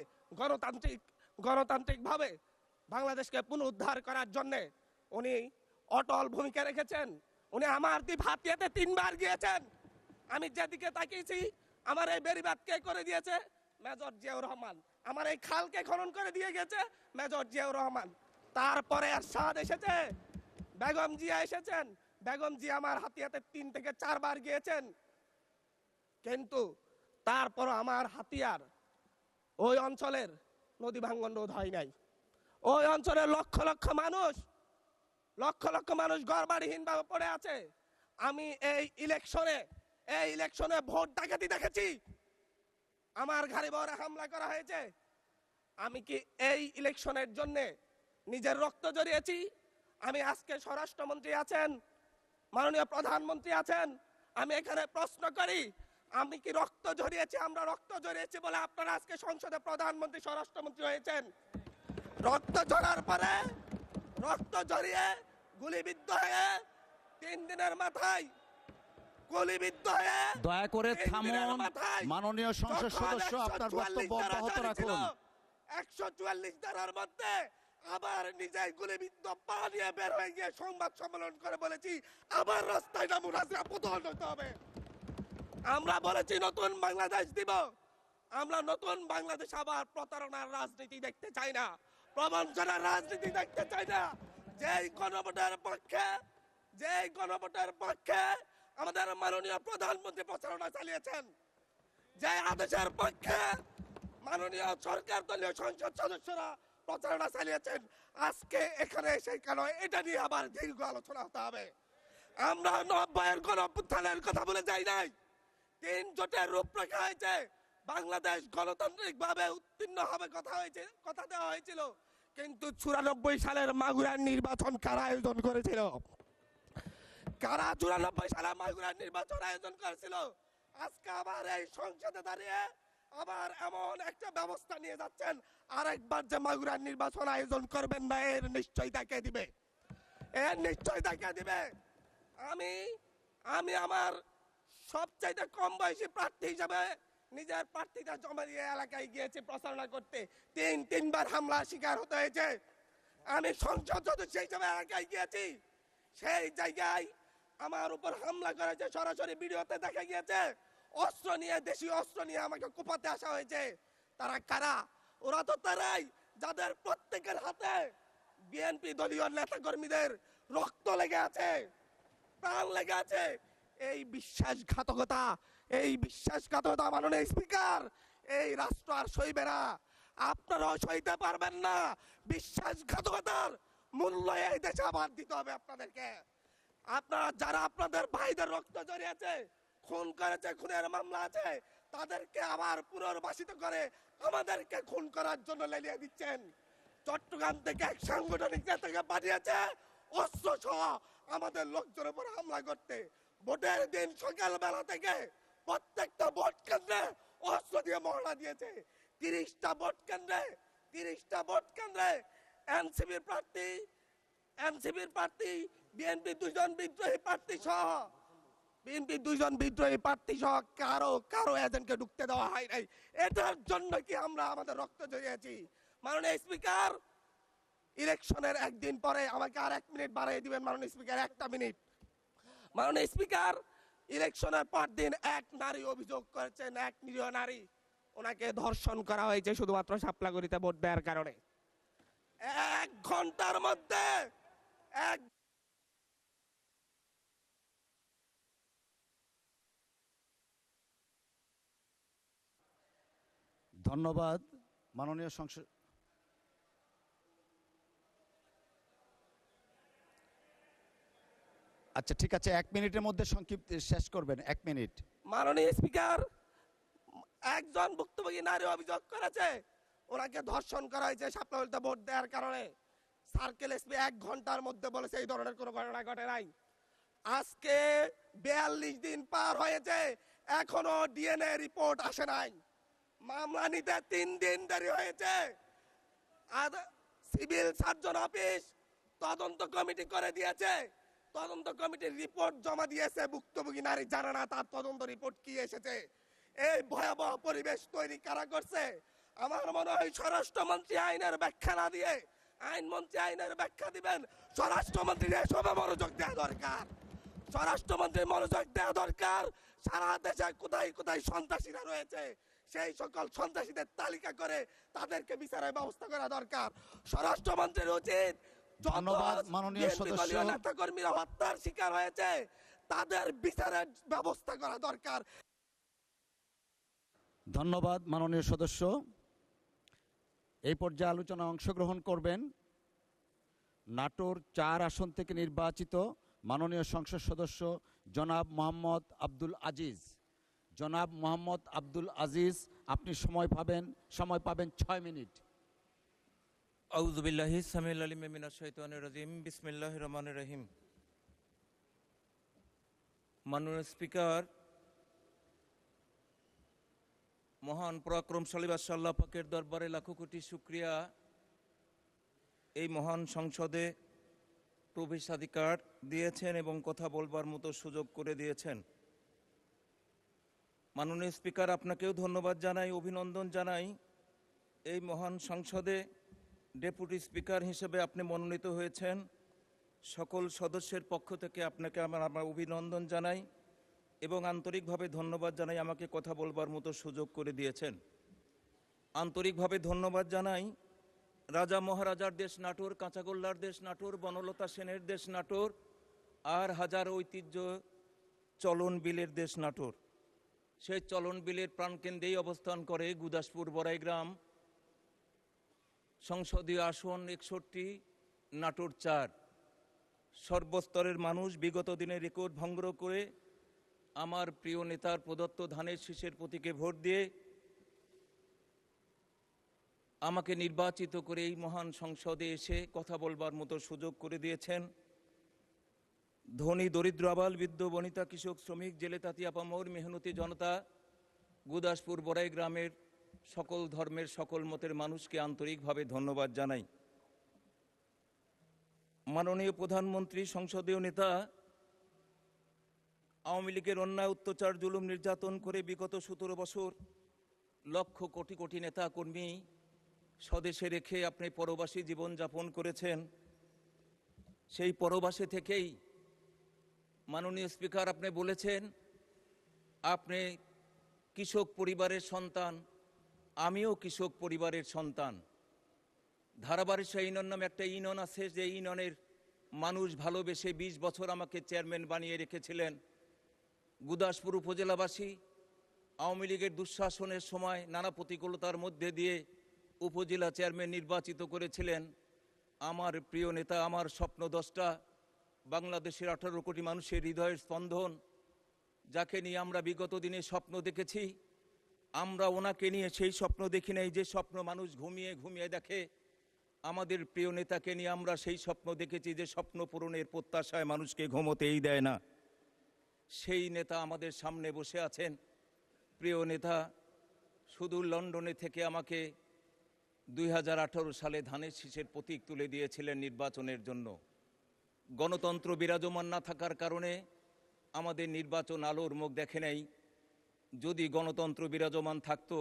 গণতান্ত্রিকভাবে বাংলাদেশকে পুনরুদ্ধার করার জন্য উনি অটল ভূমিকা রেখেছেন। উনি আমার দ্বীপ হাতিয়াতে 3 বার গিয়েছেন। আমি যেদিকে তাকিয়েছি, আমার এই বেড়িবাঁধ কে করে দিয়েছে? মেজর জিয়াউর রহমান। আমার এই খালকে খনন করে দিয়ে গেছে মেজর জিয়াউর রহমান। তারপরে এরশাদ এসেছে, বেগম জিয়া এসেছেন। বেগম জিয়া আমার হাতিয়াতে 3 থেকে 4 বার গিয়েছেন, কিন্তু তারপর আমার হাতিয়ার ওই অঞ্চলের নদী ভাঙ্গন রোধ হয় নাই। ওই অঞ্চলের লক্ষ লক্ষ মানুষ ঘরবাড়িহীন ভাবে পড়ে আছে। আমি এই ইলেকশনে ভোট ডাকাতি দেখেছি, আমার ঘরে বড় হামলা করা হয়েছে। আমি কি এই ইলেকশনের জন্য নিজের রক্ত জড়িয়েছি? আমি আজকে স্বরাষ্ট্রমন্ত্রী আছেন, মাননীয় প্রধানমন্ত্রী আছেন, আমি এখানে প্রশ্ন করি, আমি কি রক্ত ঝরিয়েছি? আমরা রক্ত ঝরিয়েছি বলে আপনারা আজকে সংসদে প্রধানমন্ত্রী, স্বরাষ্ট্রমন্ত্রী হয়েছেন। রক্ত ঝরার পরে, রক্ত ঝরিয়ে গুলিবিদ্ধ হয়ে 3 দিনের মাথায় গুলিবিদ্ধ হয়ে, দয়া করে থামুন মাননীয় সংসদ সদস্য, আপনার বক্তব্য অব্যাহত রাখুন। 144 ধারার মধ্যে আবার নিজেই গুলিবিদ্ধ পা নিয়ে বের হয়ে গিয়ে সংবাদ সম্মেলন করে বলেছি আবার রাস্তায় নামুন, হাসিনা পতন হতে হবে। আমরা বলেছি নতুন বাংলাদেশ দিব। আমরা নতুন বাংলাদেশ আবার প্রতারণার রাজনীতি দেখতে চাই না, প্রবঞ্চনার রাজনীতি দেখতে চাই না। যেই গণভোটের পক্ষে আমাদের মাননীয় প্রধানমন্ত্রী প্রচারণা চালিয়েছেন, যে আদেশের পক্ষে মাননীয় সরকার দলীয় সংসদ সদস্যরা প্রচারণা চালিয়েছেন, আজকে এখানে এসে কেন এটা নিয়ে আবার দীর্ঘ আলোচনা হতে হবে? আমরা 90-এর গণঅভ্যুত্থানের কথা বলে যাই নাই। 3 জোটের রূপরেখা হয়েছে, বাংলাদেশ গণতান্ত্রিকভাবে উত্তীর্ণ হবে কথা দেওয়া হয়েছিল, কিন্তু 94 সালের মাগুরার নির্বাচন কারা আয়োজন করেছিল? কারা 94 সালে মাগুরার নির্বাচন আয়োজন করেছিল? আজকে আবার এই সংসদে দাঁড়িয়ে আবার এমন একটা ব্যবস্থা নিয়ে যাচ্ছেন, আরেকবার যে মাগুরার নির্বাচন আয়োজন করবেন না, এর নিশ্চয়তা কে দিবে? এর নিশ্চয়তা কে দিবে? আমি আমার সবচাইতে কম বয়সী প্রার্থী হিসাবে নিজের প্রার্থীটা জমা দিয়ে এলাকায় গিয়েছি প্রচারণা করতে। 3বার হামলা শিকার হতে হয়েছে। আমি সংসদ সদস্য হিসেবে এলাকায় গিয়েছি, সেই জায়গায় আমার উপর হামলা করেছে, সরাসরি ভিডিওতে দেখা গিয়েছে। অস্ত্র নিয়ে, দেশীয় অস্ত্র নিয়ে আমাকে কোপাতে আসা হয়েছে। তারা কারা? ওরা তো তারাই যাদের প্রত্যেকের হাতে বিএনপি দলীয় নেতা কর্মীদের রক্ত লেগে আছে, প্রাণ লেগে আছে। এই বিশ্বাসঘাতকতা মাননীয় স্পিকার, এই রাষ্ট্র আর সইবে না। আপনারাও সইতে পারবেন না। বিশ্বাসঘাতকতার মূল্য এই দেশে আবার দিতে হবে আপনাদেরকে। আপনারা যারা আপনাদের ভাইদের রক্ত জড়িয়েছে, খুন করেছে, খুনের মামলা আছে, তাদেরকে আবার পুনর্বাসিত করে আমাদেরকে খুন করার জন্য লেলিয়ে দিচ্ছেন। চট্টগ্রাম থেকে এক সাংগঠনিক নেতাকে পাঠিয়েছে অস্ত্র সহ আমাদের লোকজনের উপর হামলা করতে। ভোটের দিন সকালবেলা থেকে প্রত্যেকটা ভোট কেন্দ্রে অস্ত্র দিয়ে মহড়া দিয়েছে। 30টা ভোট কেন্দ্রে এনসিপির প্রার্থী, বিএনপি 2জন বিদ্রোহী প্রার্থী সহ কারো এজেন্টকে ঢুকতে দেওয়া হয় নাই। এটার জন্য কি আমরা আমাদের রক্ত জড়িয়েছি? মাননীয় স্পিকার, ইলেকশনের একদিন পরে আমাকে আর 1 মিনিট বাড়িয়ে দিবেন মাননীয় স্পিকার, 1টা মিনিট। মাননীয় স্পিকার, ইলেকশনের পর দিন এক নারী অভিযোগ করেছেন, এক নিরীহ নারী, ওনাকে ধর্ষণ করা হয়েছে শুধুমাত্র শাপলাগড়িতে ভোট দেওয়ার কারণে। 1 ঘন্টার মধ্যে ধন্যবাদ মাননীয় সংসদ। আচ্ছা, ঠিক আছে, 1 মিনিটের মধ্যে সংক্ষিপ্ত শেষ করবেন। 1 মিনিট। মাননীয় স্পিকার, একজন ভুক্তভোগী নারী অভিযোগ করেছে ওনাকে ধর্ষণ করা হয়েছে শাপলাগড়িতে ভোট দেওয়ার কারণে। সার্কেল এসপি 1 ঘন্টার মধ্যে বলেছে এই ধরনের কোনো ঘটনা ঘটে নাই। আজকে 42 দিন পার হয়েছে, এখনো ডিএনএ রিপোর্ট আসে নাই। মামলা নিতে 3 দিন দেরি হয়েছে। সিভিল সার্জন অফিস তদন্ত কমিটি করে দিয়েছে, তদন্ত কমিটির রিপোর্ট জমা দিয়েছে। ভুক্তভোগী নারী জানে না তার তদন্ত রিপোর্ট কি এসেছে। এই ভয়াবহ পরিবেশ তৈরি কারা করছে? আমার মনে হয় স্বরাষ্ট্রমন্ত্রী আইনের ব্যাখ্যা না দিয়ে, আইনমন্ত্রী আইনের ব্যাখ্যা দিবেন, স্বরাষ্ট্রমন্ত্রী এসবে মনোযোগ দেওয়া দরকার। স্বরাষ্ট্রমন্ত্রীর মনোযোগ দেওয়া দরকার। সারা দেশে কোথায় কোথায় সন্ত্রাসীরা রয়েছে, সেই সকল সন্ত্রাসীদের তালিকা করে তাদেরকে বিচারের ব্যবস্থা করা দরকার। স্বরাষ্ট্রমন্ত্রীর উচিত ধন্যবাদ মাননীয় সদস্য। নেতা কর্মীরা হত্যার শিকার হয়েছে, তাদের বিচারের ব্যবস্থা করা দরকার। ধন্যবাদ মাননীয় সদস্য। এই পর্যায়ে আলোচনায় অংশগ্রহণ করবেন নাটোর 4 আসন থেকে নির্বাচিত মাননীয় সংসদ সদস্য জনাব মোহাম্মদ আব্দুল আজিজ। জনাব মোহাম্মদ আব্দুল আজিজ, আপনি সময় পাবেন 6 মিনিট। আউযু বিল্লাহি সামিউল আলিম মিনাশ শাইতানির রাজিম। বিসমিল্লাহির রহমানির রহিম। মাননীয় স্পিকার, মহান পরাক্রমশালী বাদশাহ আল্লাহ পাকের দরবারে লাখো কোটি শুকরিয়া, এই মহান সংসদে প্রবেশাধিকার দিয়েছেন এবং কথা বলবার মতো সুযোগ করে দিয়েছেন। মাননীয় স্পিকার, আপনাকেও ধন্যবাদ জানাই, অভিনন্দন জানাই। এই মহান সংসদে ডেপুটি স্পিকার হিসেবে আপনি মনোনীত হয়েছেন। সকল সদস্যের পক্ষ থেকে আপনাকে আমার অভিনন্দন জানাই এবং আন্তরিকভাবে ধন্যবাদ জানাই আমাকে কথা বলবার মতো সুযোগ করে দিয়েছেন। আন্তরিকভাবে ধন্যবাদ জানাই রাজা মহারাজার দেশ নাটোর, কাঁচাগোল্লার দেশ নাটোর, বনলতা সেনের দেশ নাটোর, আর হাজার ঐতিহ্য চলন বিলের দেশ নাটোর। সেই চলন বিলের প্রাণকেন্দ্রেই অবস্থান করে গুদাসপুর বড়াইগ্রাম, সংসদীয় আসন 61, নাটোর 4। সর্বস্তরের মানুষ বিগত দিনে রেকর্ড ভঙ্গ করে আমার প্রিয় নেতার প্রদত্ত ধানের শীষের প্রতীকে ভোট দিয়ে আমাকে নির্বাচিত করে এই মহান সংসদে এসে কথা বলবার মতো সুযোগ করে দিয়েছেন। ধনী দরিদ্র আবাল বৃদ্ধ বনিতা কৃষক শ্রমিক জেলে তাঁতি আপামর মেহনতি জনতা গুদাসপুর বড়াই গ্রামের সকল ধর্মের সকল মতের মানুষকে আন্তরিকভাবে ধন্যবাদ জানাই। মাননীয় প্রধানমন্ত্রী, সংসদীয় নেতা, আওয়ামী লীগের অন্যায় অত্যাচার জুলুম নির্যাতন করে বিগত 17 বছর লক্ষ কোটি কোটি নেতা কর্মী স্বদেশে রেখে আপনি পরবাসী জীবনযাপন করেছেন। সেই পরবাসে থেকেই মাননীয় স্পিকার আপনি বলেছেন আপনি কৃষক পরিবারের সন্তান, আমিও কৃষক পরিবারের সন্তান। ধারাবারিশা ইউনিয়ন নামে একটা ইউনিয়ন আছে, যে ইউনিয়নের মানুষ ভালোবেসে 20 বছর আমাকে চেয়ারম্যান বানিয়ে রেখেছিলেন। গুদাসপুর উপজেলাবাসী আওয়ামী লীগের দুঃশাসনের সময় নানা প্রতিকূলতার মধ্যে দিয়ে উপজেলা চেয়ারম্যান নির্বাচিত করেছিলেন। আমার প্রিয় নেতা, আমার স্বপ্নদ্রষ্টা, বাংলাদেশের 18 কোটি মানুষের হৃদয়ের স্পন্দন, যাকে নিয়ে আমরা বিগত দিনে স্বপ্ন দেখেছি, আমরা ওনাকে নিয়ে সেই স্বপ্ন দেখি নাই যে স্বপ্ন মানুষ ঘুমিয়ে ঘুমিয়ে দেখে। আমাদের প্রিয় নেতাকে নিয়ে আমরা সেই স্বপ্ন দেখেছি যে স্বপ্ন পূরণের প্রত্যাশায় মানুষকে ঘুমোতেই দেয় না। সেই নেতা আমাদের সামনে বসে আছেন। প্রিয় নেতা সুদূর লন্ডনে থেকে আমাকে 2018 সালে ধানের শীষের প্রতীক তুলে দিয়েছিলেন নির্বাচনের জন্য। গণতন্ত্র বিরাজমান না থাকার কারণে আমাদের নির্বাচন আলোর মুখ দেখে নাই। যদি গণতন্ত্র বিরাজমান থাকতো,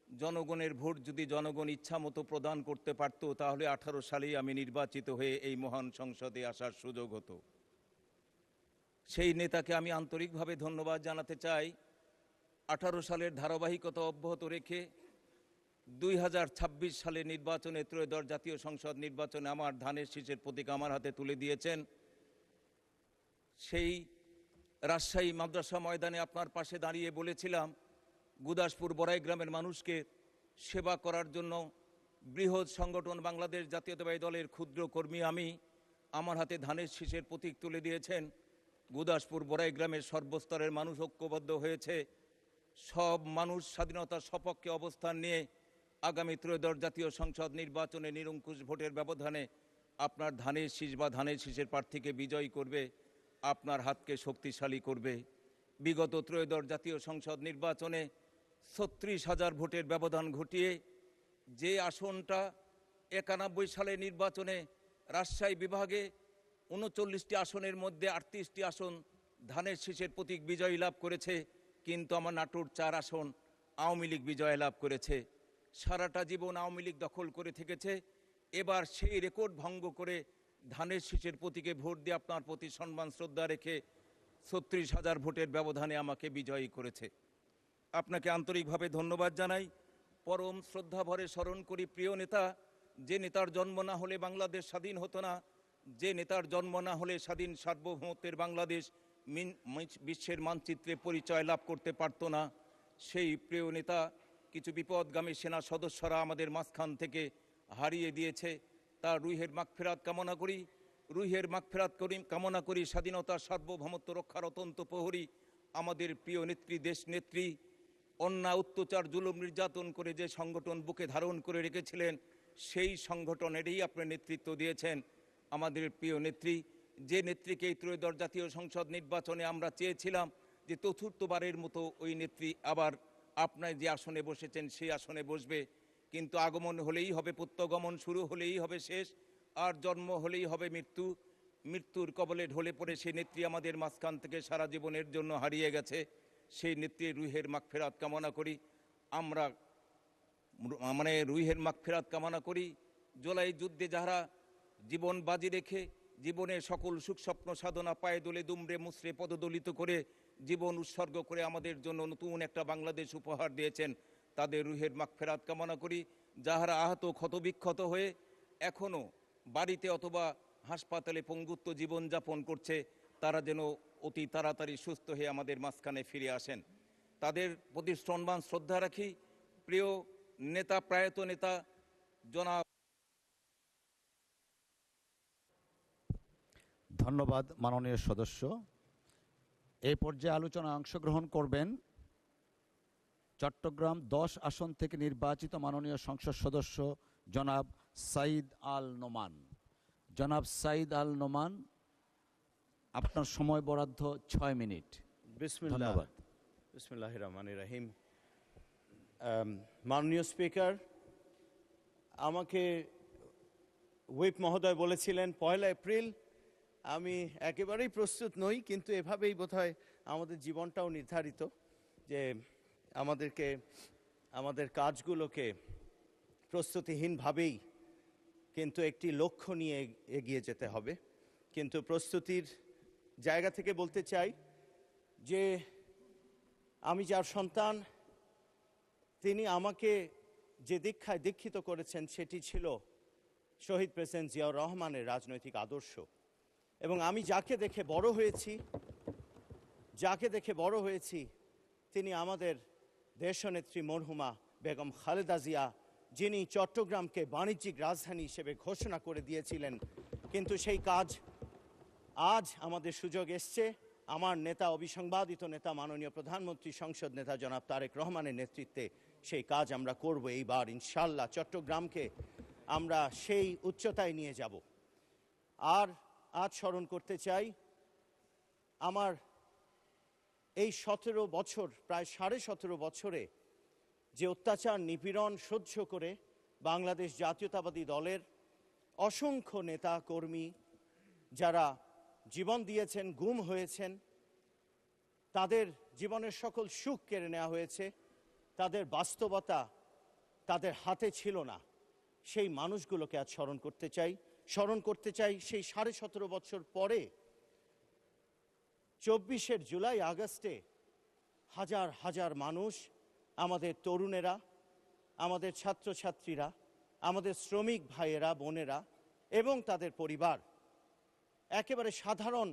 জনগণের ভোট যদি জনগণ ইচ্ছা মতো প্রদান করতে পারত, তাহলে 18 সালেই আমি নির্বাচিত হয়ে এই মহান সংসদে আসার সুযোগ হতো। সেই নেতাকে আমি আন্তরিকভাবে ধন্যবাদ জানাতে চাই। 18 সালের ধারাবাহিকতা অব্যাহত রেখে 2026 সালে নির্বাচনে, ত্রয়োদশ জাতীয় সংসদ নির্বাচনে আমার ধানের শীষের প্রতীক আমার হাতে তুলে দিয়েছেন। সেই রাজশাহী মাদ্রাসা ময়দানে আপনার পাশে দাঁড়িয়ে বলেছিলাম, গুদাসপুর বড়াই গ্রামের মানুষকে সেবা করার জন্য বৃহৎ সংগঠন বাংলাদেশ জাতীয়তাবাদী দলের ক্ষুদ্র কর্মী আমি, আমার হাতে ধানের শীষের প্রতীক তুলে দিয়েছেন। গুদাসপুর বড়াই গ্রামের সর্বস্তরের মানুষ ঐক্যবদ্ধ হয়েছে। সব মানুষ স্বাধীনতার সপক্ষে অবস্থান নিয়ে আগামী ত্রয়োদশ জাতীয় সংসদ নির্বাচনে নিরঙ্কুশ ভোটের ব্যবধানে আপনার ধানের শীষ বা ধানের শীষের প্রার্থীকে বিজয়ী করবে, আপনার হাতকে শক্তিশালী করবে। বিগত ত্রয়োদশ জাতীয় সংসদ নির্বাচনে 36,000 ভোটের ব্যবধান ঘটিয়ে যে আসনটা 91 সালে নির্বাচনে রাজশাহী বিভাগে 39টি আসনের মধ্যে 38টি আসন ধানের শীষের প্রতীক বিজয়ী লাভ করেছে, কিন্তু আমার নাটোর 4 আসন আওয়ামী লীগ বিজয় লাভ করেছে। সারাটা জীবন আওয়ামী লীগ দখল করে থেকেছে। এবার সেই রেকর্ড ভঙ্গ করে ধানের শীষের প্রতীকে ভোট দিয়ে আপনার প্রতি সম্মান শ্রদ্ধা রেখে 36,000 ভোটের ব্যবধানে আমাকে বিজয়ী করেছে। আপনাকে আন্তরিকভাবে ধন্যবাদ জানাই। পরম শ্রদ্ধা ভরে স্মরণ করি প্রিয় নেতা, যে নেতার জন্ম না হলে বাংলাদেশ স্বাধীন হতো না, যে নেতার জন্ম না হলে স্বাধীন সার্বভৌমত্বের বাংলাদেশ বিশ্বের মানচিত্রে পরিচয় লাভ করতে পারত না। সেই প্রিয় নেতা কিছু বিপদগামী সেনা সদস্যরা আমাদের মাঝখান থেকে হারিয়ে দিয়েছে। তার রুহের মাগফিরাত কামনা করি, রুহের মাগফিরাত কামনা করি। স্বাধীনতার সার্বভৌমত্ব রক্ষার অত্যন্ত প্রহরী আমাদের প্রিয় নেত্রী, দেশ নেত্রী, অন্যায় অত্যাচার জুলুম নির্যাতন করে যে সংগঠন বুকে ধারণ করে রেখেছিলেন, সেই সংগঠনেরই আপনি নেতৃত্ব দিয়েছেন। আমাদের প্রিয় নেত্রী, যে নেত্রীকে এই ত্রয়োদশ জাতীয় সংসদ নির্বাচনে আমরা চেয়েছিলাম যে চতুর্থবারের মতো ওই নেত্রী আবার আপনার যে আসনে বসেছেন সেই আসনে বসবে, কিন্তু আগমন হলেই হবে প্রত্যাগমন, শুরু হলেই হবে শেষ, আর জন্ম হলেই হবে মৃত্যু। মৃত্যুর কবলে ঢলে পড়ে সেই নেত্রী আমাদের মাঝখান থেকে সারা জীবনের জন্য হারিয়ে গেছে। সেই নেত্রীর রুহের মাগফিরাত কামনা করি। আমরা রুহের মাগফিরাত কামনা করি। জুলাই যুদ্ধে যারা জীবন বাজি রেখে জীবনের সকল সুখ স্বপ্ন সাধনা পায়ে দোলে দুমড়ে মুচড়ে পদদলিত করে জীবন উৎসর্গ করে আমাদের জন্য নতুন একটা বাংলাদেশ উপহার দিয়েছেন, তাদের রুহের মাগফিরাত কামনা করি। যাহারা আহত ক্ষতবিক্ষত হয়ে এখনও বাড়িতে অথবা হাসপাতালে পঙ্গুত্ব জীবনযাপন করছে, তারা যেন অতি তাড়াতাড়ি সুস্থ হয়ে আমাদের মাঝখানে ফিরে আসেন। তাদের প্রতি সম্মান শ্রদ্ধা রাখি। প্রিয় নেতা, প্রয়াত নেতা জনাব ধন্যবাদ মাননীয় সদস্য। এই পর্যায়ে আলোচনায় অংশগ্রহণ করবেন চট্টগ্রাম 10 আসন থেকে নির্বাচিত মাননীয় সংসদ সদস্য জনাব সাইদ আল নোমান। জনাব সাইদ আল নোমান, আপনার সময় বরাদ্দ 6 মিনিট। বিসমিল্লাহ, ধন্যবাদ। বিসমিল্লাহির রহমানির রহিম। মাননীয় স্পিকার, আমাকে হুইপ মহোদয় বলেছিলেন 1 এপ্রিল। আমি একেবারেই প্রস্তুত নই, কিন্তু এভাবেই বোধহয় আমাদের জীবনটাও নির্ধারিত যে আমাদেরকে আমাদের কাজগুলোকে প্রস্তুতিহীনভাবেই কিন্তু একটি লক্ষ্য নিয়ে এগিয়ে যেতে হবে। কিন্তু প্রস্তুতির জায়গা থেকে বলতে চাই যে আমি যার সন্তান, তিনি আমাকে যে দীক্ষায় দীক্ষিত করেছেন সেটি ছিল শহীদ প্রেসিডেন্ট জিয়াউর রহমানের রাজনৈতিক আদর্শ। এবং আমি যাকে দেখে বড় হয়েছি তিনি আমাদের দেশনেত্রী মরহুমা বেগম খালেদা জিয়া, যিনি চট্টগ্রামকে বাণিজ্যিক রাজধানী হিসেবে ঘোষণা করে দিয়েছিলেন। কিন্তু সেই কাজ আজ আমাদের সুযোগ এসছে। আমার নেতা, অবিসংবাদিত নেতা, মাননীয় প্রধানমন্ত্রী, সংসদ নেতা জনাব তারেক রহমানের নেতৃত্বে সেই কাজ আমরা করব এইবার ইনশাল্লাহ। চট্টগ্রামকে আমরা সেই উচ্চতায় নিয়ে যাব। আর আজ স্মরণ করতে চাই আমার এই 17 বছর, প্রায় 17.5 বছরে যে অত্যাচার নিপীড়ন সহ্য করে বাংলাদেশ জাতীয়তাবাদী দলের অসংখ্য নেতা কর্মী যারা জীবন দিয়েছেন, গুম হয়েছেন, তাদের জীবনের সকল সুখ কেড়ে নেওয়া হয়েছে, তাদের বাস্তবতা তাদের হাতে ছিল না, সেই মানুষগুলোকে আজ স্মরণ করতে চাই। সেই 17.5 বছর পরে 24 জুলাই আগস্টে হাজার হাজার মানুষ, আমাদের তরুণেরা, আমাদের ছাত্রছাত্রীরা, আমাদের শ্রমিক ভাইয়েরা বোনেরা এবং তাদের পরিবার, একেবারে সাধারণ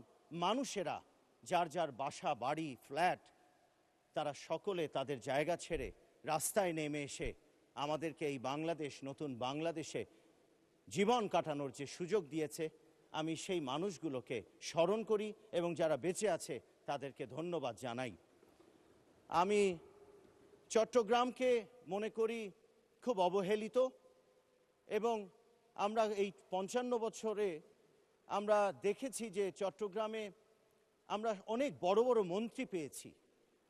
মানুষেরা, যার যার বাসা বাড়ি ফ্ল্যাট, তারা সকলে তাদের জায়গা ছেড়ে রাস্তায় নেমে এসে আমাদেরকে এই বাংলাদেশ, নতুন বাংলাদেশে জীবন কাটানোর যে সুযোগ দিয়েছে, আমি সেই মানুষগুলোকে স্মরণ করি এবং যারা বেঁচে আছে তাদেরকে ধন্যবাদ জানাই। আমি চট্টগ্রামকে মনে করি খুব অবহেলিত, এবং আমরা এই 55 বছরে আমরা দেখেছি যে চট্টগ্রামে আমরা অনেক বড় বড় মন্ত্রী পেয়েছি।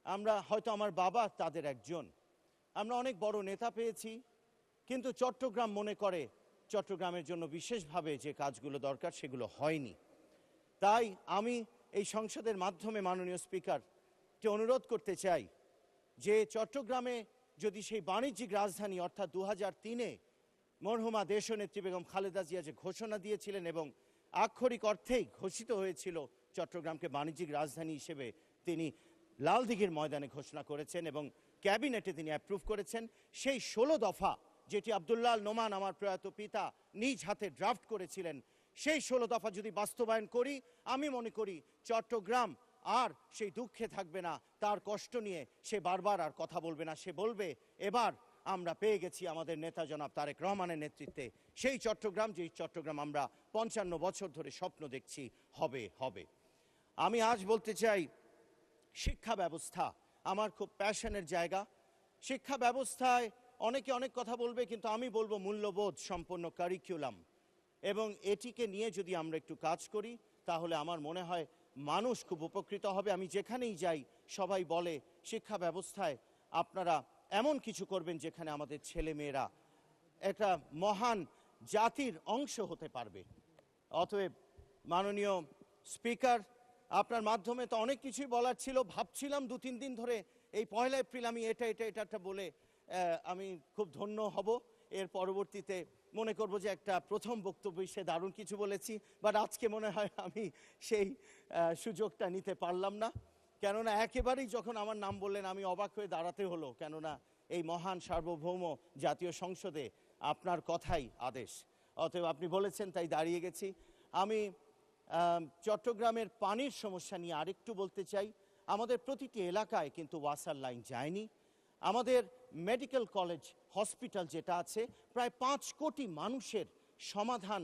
আমরা হয়তো, আমার বাবা তাদের একজন, আমরা অনেক বড় নেতা পেয়েছি, কিন্তু চট্টগ্রাম মনে করে চট্টগ্রামের জন্য বিশেষভাবে যে কাজগুলো দরকার সেগুলো হয়নি। তাই আমি এই সংসদের মাধ্যমে মাননীয় স্পিকারকে অনুরোধ করতে চাই যে চট্টগ্রামে যদি সেই বাণিজ্যিক রাজধানী, অর্থাৎ 2003-এ মরহুমা দেশনেত্রী বেগম খালেদা জিয়া যে ঘোষণা দিয়েছিলেন এবং আক্ষরিক অর্থেই ঘোষিত হয়েছিল চট্টগ্রামকে বাণিজ্যিক রাজধানী হিসেবে, তিনি লালদিঘির ময়দানে ঘোষণা করেছেন এবং ক্যাবিনেটে তিনি অ্যাপ্রুভ করেছেন। সেই 16 দফা যেটি আব্দুল্লাহ আল নোমান, আমার প্রয়াত পিতা, নিজ হাতে ড্রাফট করেছিলেন, সেই 16 দফা যদি বাস্তবায়ন করি, আমি মনে করি চট্টগ্রাম আর সেই দুঃখে থাকবে না, তার কষ্ট নিয়ে সে বারবার আর কথা বলবে না। সে বলবে, এবার আমরা পেয়ে গেছি আমাদের নেতা জনাব তারেক রহমানের নেতৃত্বে সেই চট্টগ্রাম, যেই চট্টগ্রাম আমরা 55 বছর ধরে স্বপ্ন দেখছি হবে। আমি আজ বলতে চাই, শিক্ষা ব্যবস্থা আমার খুব প্যাশনের জায়গা। শিক্ষা ব্যবস্থায় অনেকে অনেক কথা বলবে, কিন্তু আমি বলবো মূল্যবোধ সম্পন্ন কারিকুলাম, এবং এটিকে নিয়ে যদি আমরা একটু কাজ করি তাহলে আমার মনে হয় মানুষ খুব উপকৃত হবে। আমি যেখানেই যাই সবাই বলে শিক্ষা ব্যবস্থায় আপনারা এমন কিছু করবেন যেখানে আমাদের ছেলে মেয়েরা একটা মহান জাতির অংশ হতে পারবে। অতএব মাননীয় স্পিকার, আপনার মাধ্যমে তো অনেক কিছুই বলার ছিল। ভাবছিলাম 2-3 দিন ধরে এই 1 এপ্রিল আমি এটা বলে আমি খুব ধন্য হব। এর পরবর্তীতে মনে করব যে একটা প্রথম বক্তব্যই সে দারুণ কিছু বলেছি, বাট আজকে মনে হয় আমি সেই সুযোগটা নিতে পারলাম না। কেননা একেবারেই যখন আমার নাম বললেন আমি অবাক হয়ে দাঁড়াতে হলো, কেননা এই মহান সার্বভৌম জাতীয় সংসদে আপনার কথাই আদেশ। অতএব আপনি বলেছেন তাই দাঁড়িয়ে গেছি। আমি চট্টগ্রামের পানির সমস্যা নিয়ে আরেকটু বলতে চাই। আমাদের প্রতিটি এলাকায় কিন্তু ওয়াসার লাইন যায়নি। আমাদের মেডিকেল কলেজ হসপিটাল যেটা আছে, প্রায় 5 কোটি মানুষের সমাধান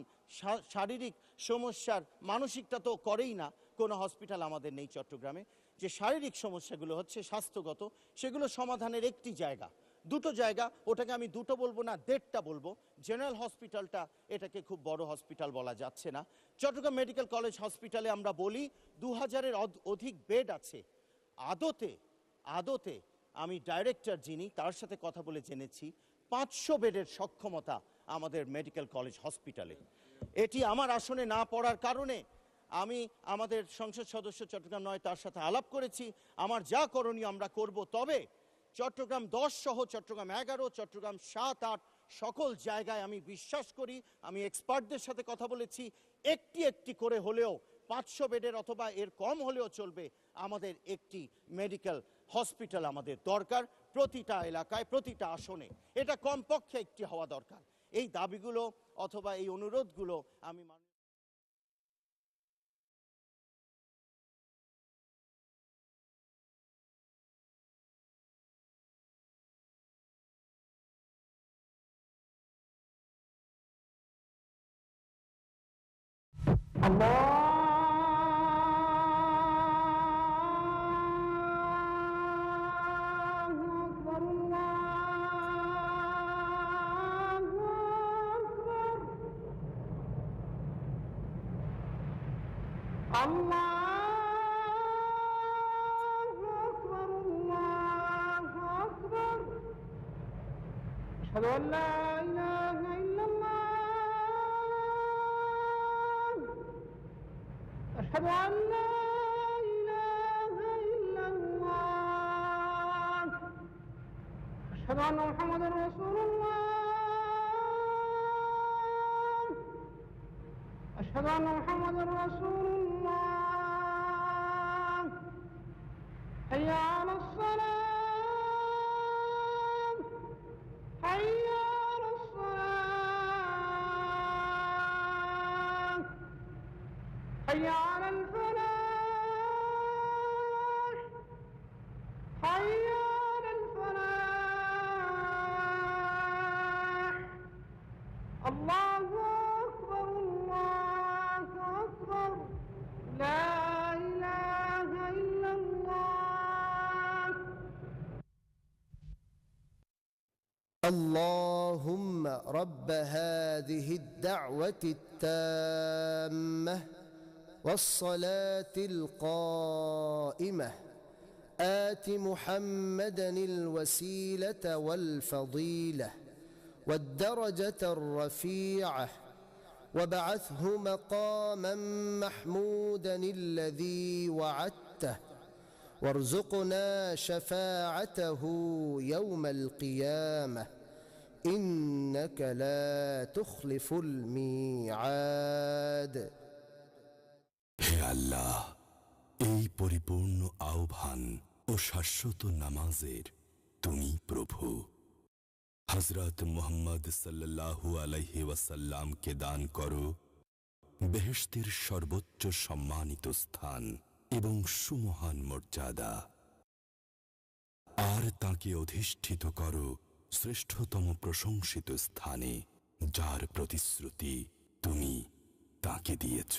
শারীরিক সমস্যার মানসিকটা তো করেই না, কোনো হসপিটাল আমাদের নেই চট্টগ্রামে। যে শারীরিক সমস্যাগুলো হচ্ছে স্বাস্থ্যগত, সেগুলো সমাধানের একটি জায়গা, দুটো জায়গা, ওটাকে আমি দুটো বলবো না, 1.5টা বলবো। জেনারেল হসপিটালটা এটাকে খুব বড় হসপিটাল বলা যাচ্ছে না। চট্টগ্রাম মেডিকেল কলেজ হসপিটালে আমরা বলি 2000-এর অধিক বেড আছে। আদতে আমি ডাইরেক্টর যিনি, তার সাথে কথা বলে জেনেছি 500 বেডের সক্ষমতা আমাদের মেডিকেল কলেজ হসপিটালে। এটি আমার আসনে না পড়ার কারণে আমি আমাদের সংসদ সদস্য চট্টগ্রাম 9 তার সাথে আলাপ করেছি, আমার যা করণীয় আমরা করব। তবে চট্টগ্রাম 10 সহ চট্টগ্রাম 11, চট্টগ্রাম 7, 8 সকল জায়গায় আমি বিশ্বাস করি, আমি এক্সপার্টদের সাথে কথা বলেছি, একটি করে হলেও 500 বেডের অথবা এর কম হলেও চলবে, আমাদের একটি মেডিকেল হসপিটাল আমাদের দরকার প্রতিটা এলাকায়, প্রতিটা আসনে। এটা কমপক্ষে একটি হওয়া দরকার। এই দাবিগুলো অথবা এই অনুরোধগুলো আমি اللهم رب هذه الدعوة التامة والصلاة القائمة آت محمدا الوسيلة والفضيلة والدرجة الرفيعة وابعثه مقاما محمودا الذي وعدته وارزقنا شفاعته يوم القيامة إنك لا تخلف الميعاد। হে আল্লাহ, এই পরিপূর্ণ আহ্বান ও শাশ্বত নামাজের তুমি প্রভু। হযরত মুহাম্মদ সাল্লাল্লাহু আলাইহি ওয়াসাল্লামকে দান করো বেহেশতের সর্বোচ্চ সম্মানিত স্থান এবং সুমহান মর্যাদা, আর তাকে অধিষ্ঠিত করো শ্রেষ্ঠতম প্রশংসিত স্থানে, যার প্রতিশ্রুতি তুমি তাকে দিয়েছ।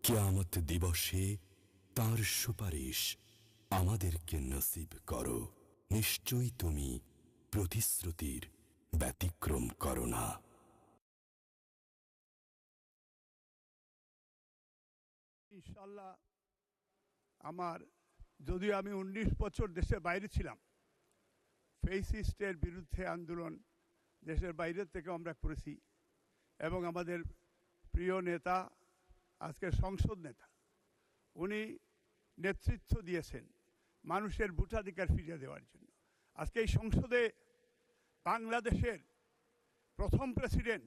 কিয়ামত দিবসে তার সুপারিশ আমাদেরকে নসিব করো। নিশ্চয়ই তুমি প্রতিশ্রুতির ব্যতিক্রম করো না। ইনশাআল্লাহ, আমার যদিও আমি 19 বছর দেশের বাইরে ছিলাম, ফেসিস্টের বিরুদ্ধে আন্দোলন দেশের বাইরে থেকে আমরা করেছি, এবং আমাদের প্রিয় নেতা, আজকের সংসদ নেতা, উনি নেতৃত্ব দিয়েছেন মানুষের ভোটাধিকার ফিরিয়ে দেওয়ার জন্য। আজকে এই সংসদে বাংলাদেশের প্রথম প্রেসিডেন্ট,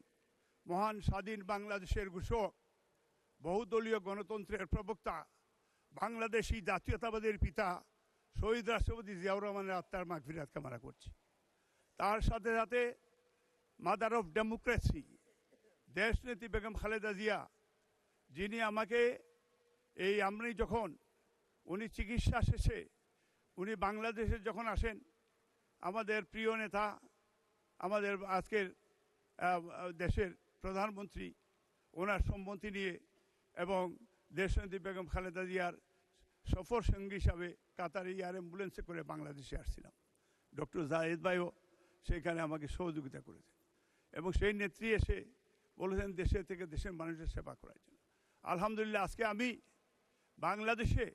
মহান স্বাধীন বাংলাদেশের ঘোষক, বহুদলীয় গণতন্ত্রের প্রবক্তা, বাংলাদেশি জাতীয়তাবাদের পিতা শহীদ রাষ্ট্রপতি জিয়াউর রহমানের আত্মার মাগফিরাত কামনা করছি। তার সাথে সাথে মাদার অফ ডেমোক্রেসি দেশনেত্রী বেগম খালেদা জিয়া, যিনি আমাকে উনি চিকিৎসা শেষে উনি বাংলাদেশে যখন আসেন, আমাদের প্রিয় নেতা, আমাদের আজকের দেশের প্রধানমন্ত্রী ওনার সম্মতি নিয়ে এবং দেশনেত্রী বেগম খালেদা জিয়ার সফর সঙ্গী হিসাবে কাতারে এয়ার অ্যাম্বুলেন্সে করে বাংলাদেশে আসছিলাম। ডক্টর জায়েদ ভাইও সেইখানে আমাকে সহযোগিতা করেছেন এবং সেই নেত্রী এসে বলেছেন দেশে থেকে দেশের মানুষের সেবা করার জন্য। আলহামদুলিল্লাহ আজকে আমি বাংলাদেশে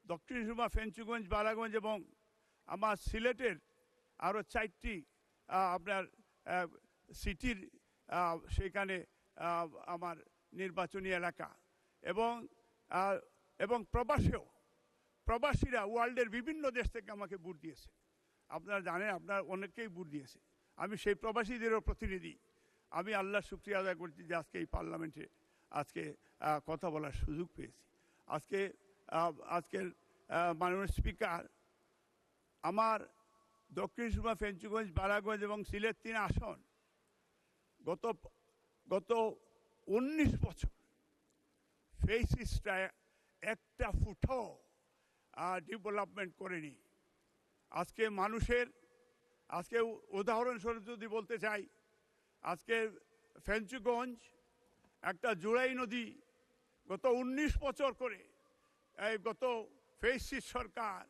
দক্ষিণ সুরমা, ফেঞ্চুগঞ্জ, বালাগঞ্জ এবং আমার সিলেটের আরও 4টি আপনার সিটির সেখানে আমার নির্বাচনী এলাকা এবং প্রবাসীরা ওয়ার্ল্ডের বিভিন্ন দেশ থেকে আমাকে ভোট দিয়েছে। আপনারা জানেন, আপনার অনেকেই ভোট দিয়েছে। আমি সেই প্রবাসীদেরও প্রতিনিধি। আমি আল্লাহর শুকরিয়া আদায় করছি যে আজকে এই পার্লামেন্টে আজকে কথা বলার সুযোগ পেয়েছি। আজকের মাননীয় স্পিকার, আমার দক্ষিণ সুরমা, ফেঞ্চুগঞ্জ, বালাগঞ্জ এবং সিলেট 3 আসন গত 19 বছর ফেসিস্টরা একটা ফুটও ডেভেলপমেন্ট করেনি। আজকে উদাহরণস্বরূপ যদি বলতে চাই, আজকে ফেঞ্চুগঞ্জ একটা জুড়াই নদী গত 19 বছর করে গত ফেসিস্ট সরকার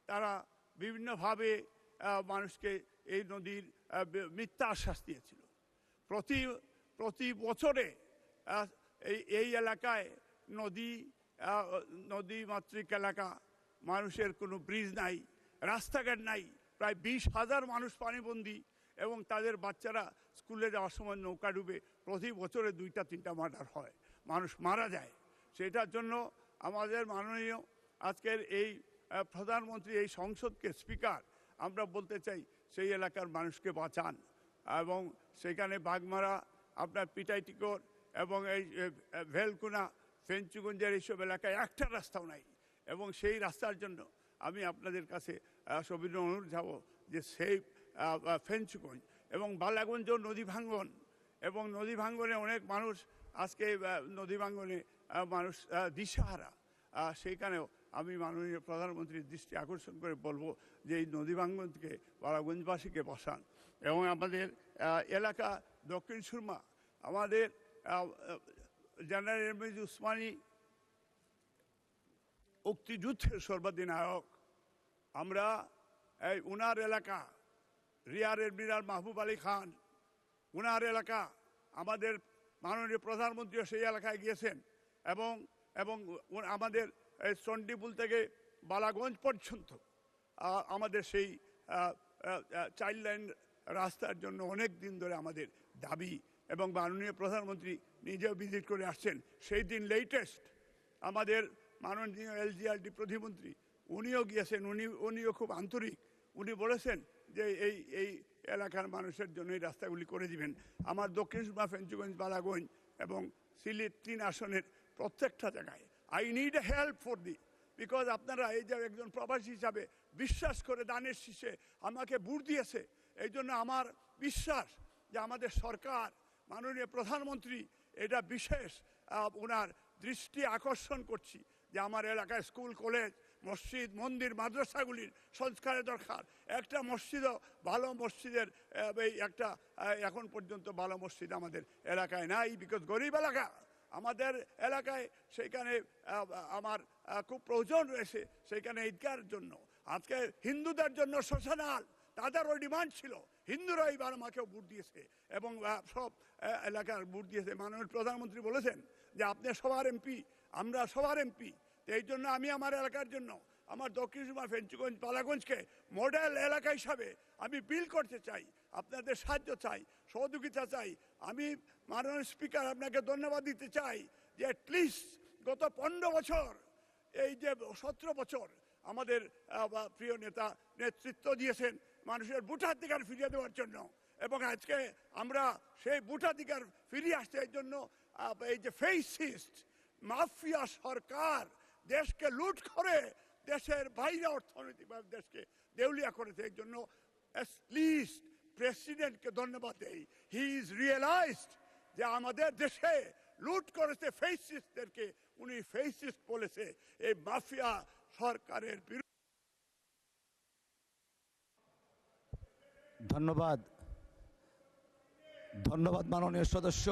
তারা বিভিন্নভাবে মানুষকে এই নদীর মিথ্যা আশ্বাস দিয়েছিল। প্রতি বছরে এই এলাকায় নদী মাতৃক এলাকা, মানুষের কোনো ব্রিজ নাই, রাস্তাঘাট নাই, প্রায় 20,000 মানুষ পানিবন্দী এবং তাদের বাচ্চারা স্কুলে যাওয়ার সময় নৌকা ডুবে প্রতি বছরে 2-3টা মার্ডার হয়, মানুষ মারা যায়। সেটার জন্য আমাদের মাননীয় আজকের এই প্রধানমন্ত্রী, এই সংসদকে স্পিকার, আমরা বলতে চাই সেই এলাকার মানুষকে বাঁচান। এবং সেখানে বাগমারা, আপনার পিটাইটিকর এবং এই ভেলকুনা, ফেঞ্চুগঞ্জের এইসব এলাকায় একটা রাস্তাও নাই এবং সেই রাস্তার জন্য আমি আপনাদের কাছে সবিনয় অনুরোধ যাব যে সেই ফেঞ্চুগঞ্জ এবং বালাগঞ্জ নদী ভাঙ্গন এবং নদী ভাঙ্গনে অনেক মানুষ আজকে নদী ভাঙ্গনে মানুষ দিশাহারা। সেইখানেও আমি মাননীয় প্রধানমন্ত্রীর দৃষ্টি আকর্ষণ করে বলবো যে এই নদী ভাঙ্গন থেকে বালাগঞ্জবাসীকে বসান। এবং আমাদের এলাকা দক্ষিণ সুরমা, আমাদের জেনারেল এমএজি উসমানী মুক্তিযুদ্ধের সর্বাধিনায়ক, আমরা উনার এলাকা রিয়ার এডমিরাল মাহবুব আলী খান, উনার এলাকা, আমাদের মাননীয় প্রধানমন্ত্রীও সেই এলাকায় গিয়েছেন এবং আমাদের চণ্ডীপুল থেকে বালাগঞ্জ পর্যন্ত আমাদের সেই 4 লাইন রাস্তার জন্য অনেক দিন ধরে আমাদের দাবি এবং মাননীয় প্রধানমন্ত্রী নিজেও ভিজিট করে আসছেন। সেই দিন লেটেস্ট আমাদের মাননীয় এলজিআরডি প্রতিমন্ত্রী উনিও গিয়েছেন, উনিও খুব আন্তরিক। উনি বলেছেন যে এই এলাকার মানুষের জন্য এই রাস্তাগুলি করে দিবেন। আমার দক্ষিণ সুরমা, ফেঞ্চুগঞ্জ, বালাগঞ্জ এবং সিলেট 3 আসনের প্রত্যেকটা জায়গায় I need a help for because আপনারা এই যে একজন প্রবাসী হিসাবে বিশ্বাস করে দানের শীষে আমাকে ভোট দিয়েছে, এই জন্য আমার বিশ্বাস যে আমাদের সরকার, মাননীয় প্রধানমন্ত্রী এটা বিশেষ ওনার দৃষ্টি আকর্ষণ করছি যে আমার এলাকায় স্কুল, কলেজ, মসজিদ, মন্দির, মাদ্রাসাগুলির সংস্কারের দরকার। একটা মসজিদও ভালো মসজিদের একটা এখন পর্যন্ত ভালো মসজিদ আমাদের এলাকায় নাই, বিকজ গরিব এলাকা আমাদের এলাকায়। সেইখানে আমার খুব প্রয়োজন রয়েছে সেইখানে ঈদগার জন্য। আজকে হিন্দুদের জন্য শ্মশানাল, তাদেরও ডিমান্ড ছিল, হিন্দুরা এইবার আমাকেও ভোট দিয়েছে এবং সব এলাকার ভোট দিয়েছে। মাননীয় প্রধানমন্ত্রী বলেছেন যে আপনি সবার এমপি, আমরা সবার এমপি। এই জন্য আমি আমার এলাকার জন্য, আমার দক্ষিণ সুরমা, ফেঞ্চুগঞ্জ, বালাগঞ্জকে মডেল এলাকা হিসাবে আমি বিল করতে চাই। আপনাদের সাহায্য চাই, সহযোগিতা চাই। আমি মাননীয় স্পিকার আপনাকে ধন্যবাদ দিতে চাই যে অ্যাটলিস্ট গত 15 বছর, এই যে 17 বছর আমাদের প্রিয় নেতা নেতৃত্ব দিয়েছেন মানুষের ভোটাধিকার ফিরিয়ে দেওয়ার জন্য, এবং আজকে আমরা সেই ভোটাধিকার ফিরিয়ে আসতে এই জন্য এই যে ফেসিস্ট মাফিয়া সরকার দেশকে লুট করে দেশের বাইরে অর্থনৈতিকভাবে দেশকে দেউলিয়া করেছে, এই জন্য লিস্ট প্রেসিডেন্টকে ধন্যবাদ দেই। হি ইজ রিয়েলাইজড যে আমাদের দেশে লুট করেছে ফেসিস্টদেরকে, উনি ফেসিস্ট বলেছে এই মাফিয়া সরকারের বিরুদ্ধে। ধন্যবাদ মাননীয় সদস্য।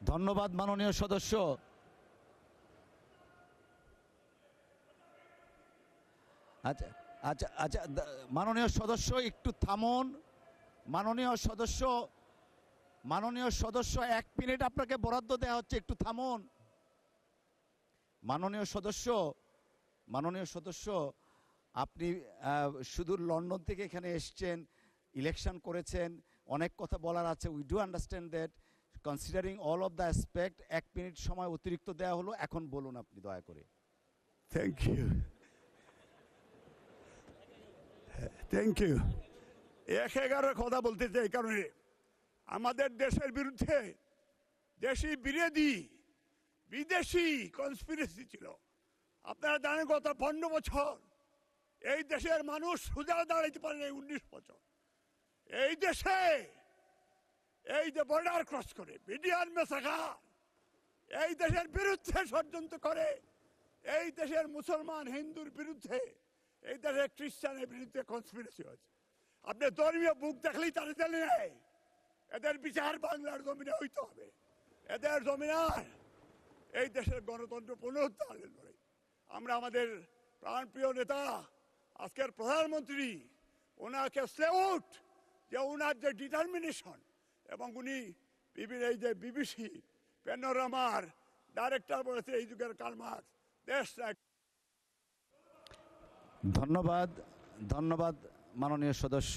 ধন্যবাদ মাননীয় সদস্য। আচ্ছা আচ্ছা আচ্ছা, মাননীয় সদস্য একটু থামুন। মাননীয় সদস্য, মাননীয় সদস্য, 1 মিনিট আপনাকে বরাদ্দ দেওয়া হচ্ছে, একটু থামুন। মাননীয় সদস্য, মাননীয় সদস্য, আপনি শুধু লন্ডন থেকে এখানে এসছেন, ইলেকশন করেছেন, অনেক কথা বলার আছে। We do understand that. Considering all of the aspect 1 minute সময় অতিরিক্ত দেওয়া হলো, এখন বলুন আপনি দয়া করে। Thank you, thank you. 1-11 কথা বলতে চাই, এই কারণে আমাদের দেশের বিরুদ্ধে দেশি বিরোধী বিদেশি কনস্পিরেসি ছিল। আপনারা জানেন গত 15 বছর এই দেশের মানুষ সোজা দাঁড়াইতে পারে 19 বছর। এই দেশে এই যে বর্ডার ক্রস করে বিডিআর মেসাকার এই দেশের বিরুদ্ধে ষড়যন্ত্র করে, এই দেশের মুসলমান হিন্দুর বিরুদ্ধে, এই দেশের খ্রিস্টানের বিরুদ্ধে কনস্পিরেসি হয়েছে। আপনি ধর্মীয় বুক দেখলেই তারা জানে নেই এদের বিচার বাংলার জমিনে হইতে হবে। এদের জমিনার এই দেশের গণতন্ত্র পুনরুদ্ধারের লড়াই। আমরা আমাদের প্রাণপ্রিয় নেতা আজকের প্রধানমন্ত্রী, ওনাকে স্যালুট যে ওনার যে ডিটারমিনেশন, এবং উনি এই যে বিবিসি প্যানোরামার ডাইরেক্টর বলেছে এই যুগের কার্ল মার্কস, দেশ। ধন্যবাদ, ধন্যবাদ মাননীয় সদস্য।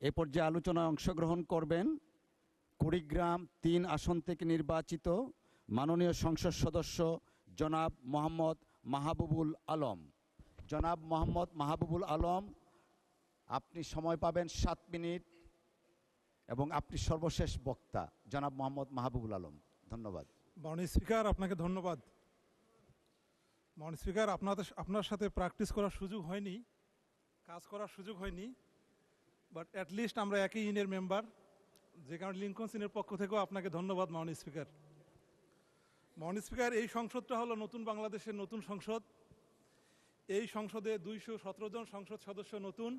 এ পর্যায়ে আলোচনায় অংশগ্রহণ করবেন কুড়িগ্রাম 3 আসন থেকে নির্বাচিত মাননীয় সংসদ সদস্য জনাব মোহাম্মদ মাহবুবুল আলম। জনাব মোহাম্মদ মাহবুবুল আলম, আপনি সময় পাবেন 7 মিনিট এবং আপনি সর্বশেষ বক্তা। জনাব মোহাম্মদ মাহবুবুল আলম। ধন্যবাদ। মাননীয় স্পিকার, আপনাকে ধন্যবাদ। মাননীয় স্পিকার, আপনার সাথে প্র্যাকটিস করার সুযোগ হয়নি, কাজ করার সুযোগ হয়নি, বাট অ্যাটলিস্ট আমরা একই ইউনিয়নের মেম্বার, যে কারণে লিঙ্কন সিনের পক্ষ থেকেও আপনাকে ধন্যবাদ মাননীয় স্পিকার। মাননীয় স্পিকার, এই সংসদটা হলো নতুন বাংলাদেশের নতুন সংসদ। এই সংসদে 217 জন সংসদ সদস্য নতুন।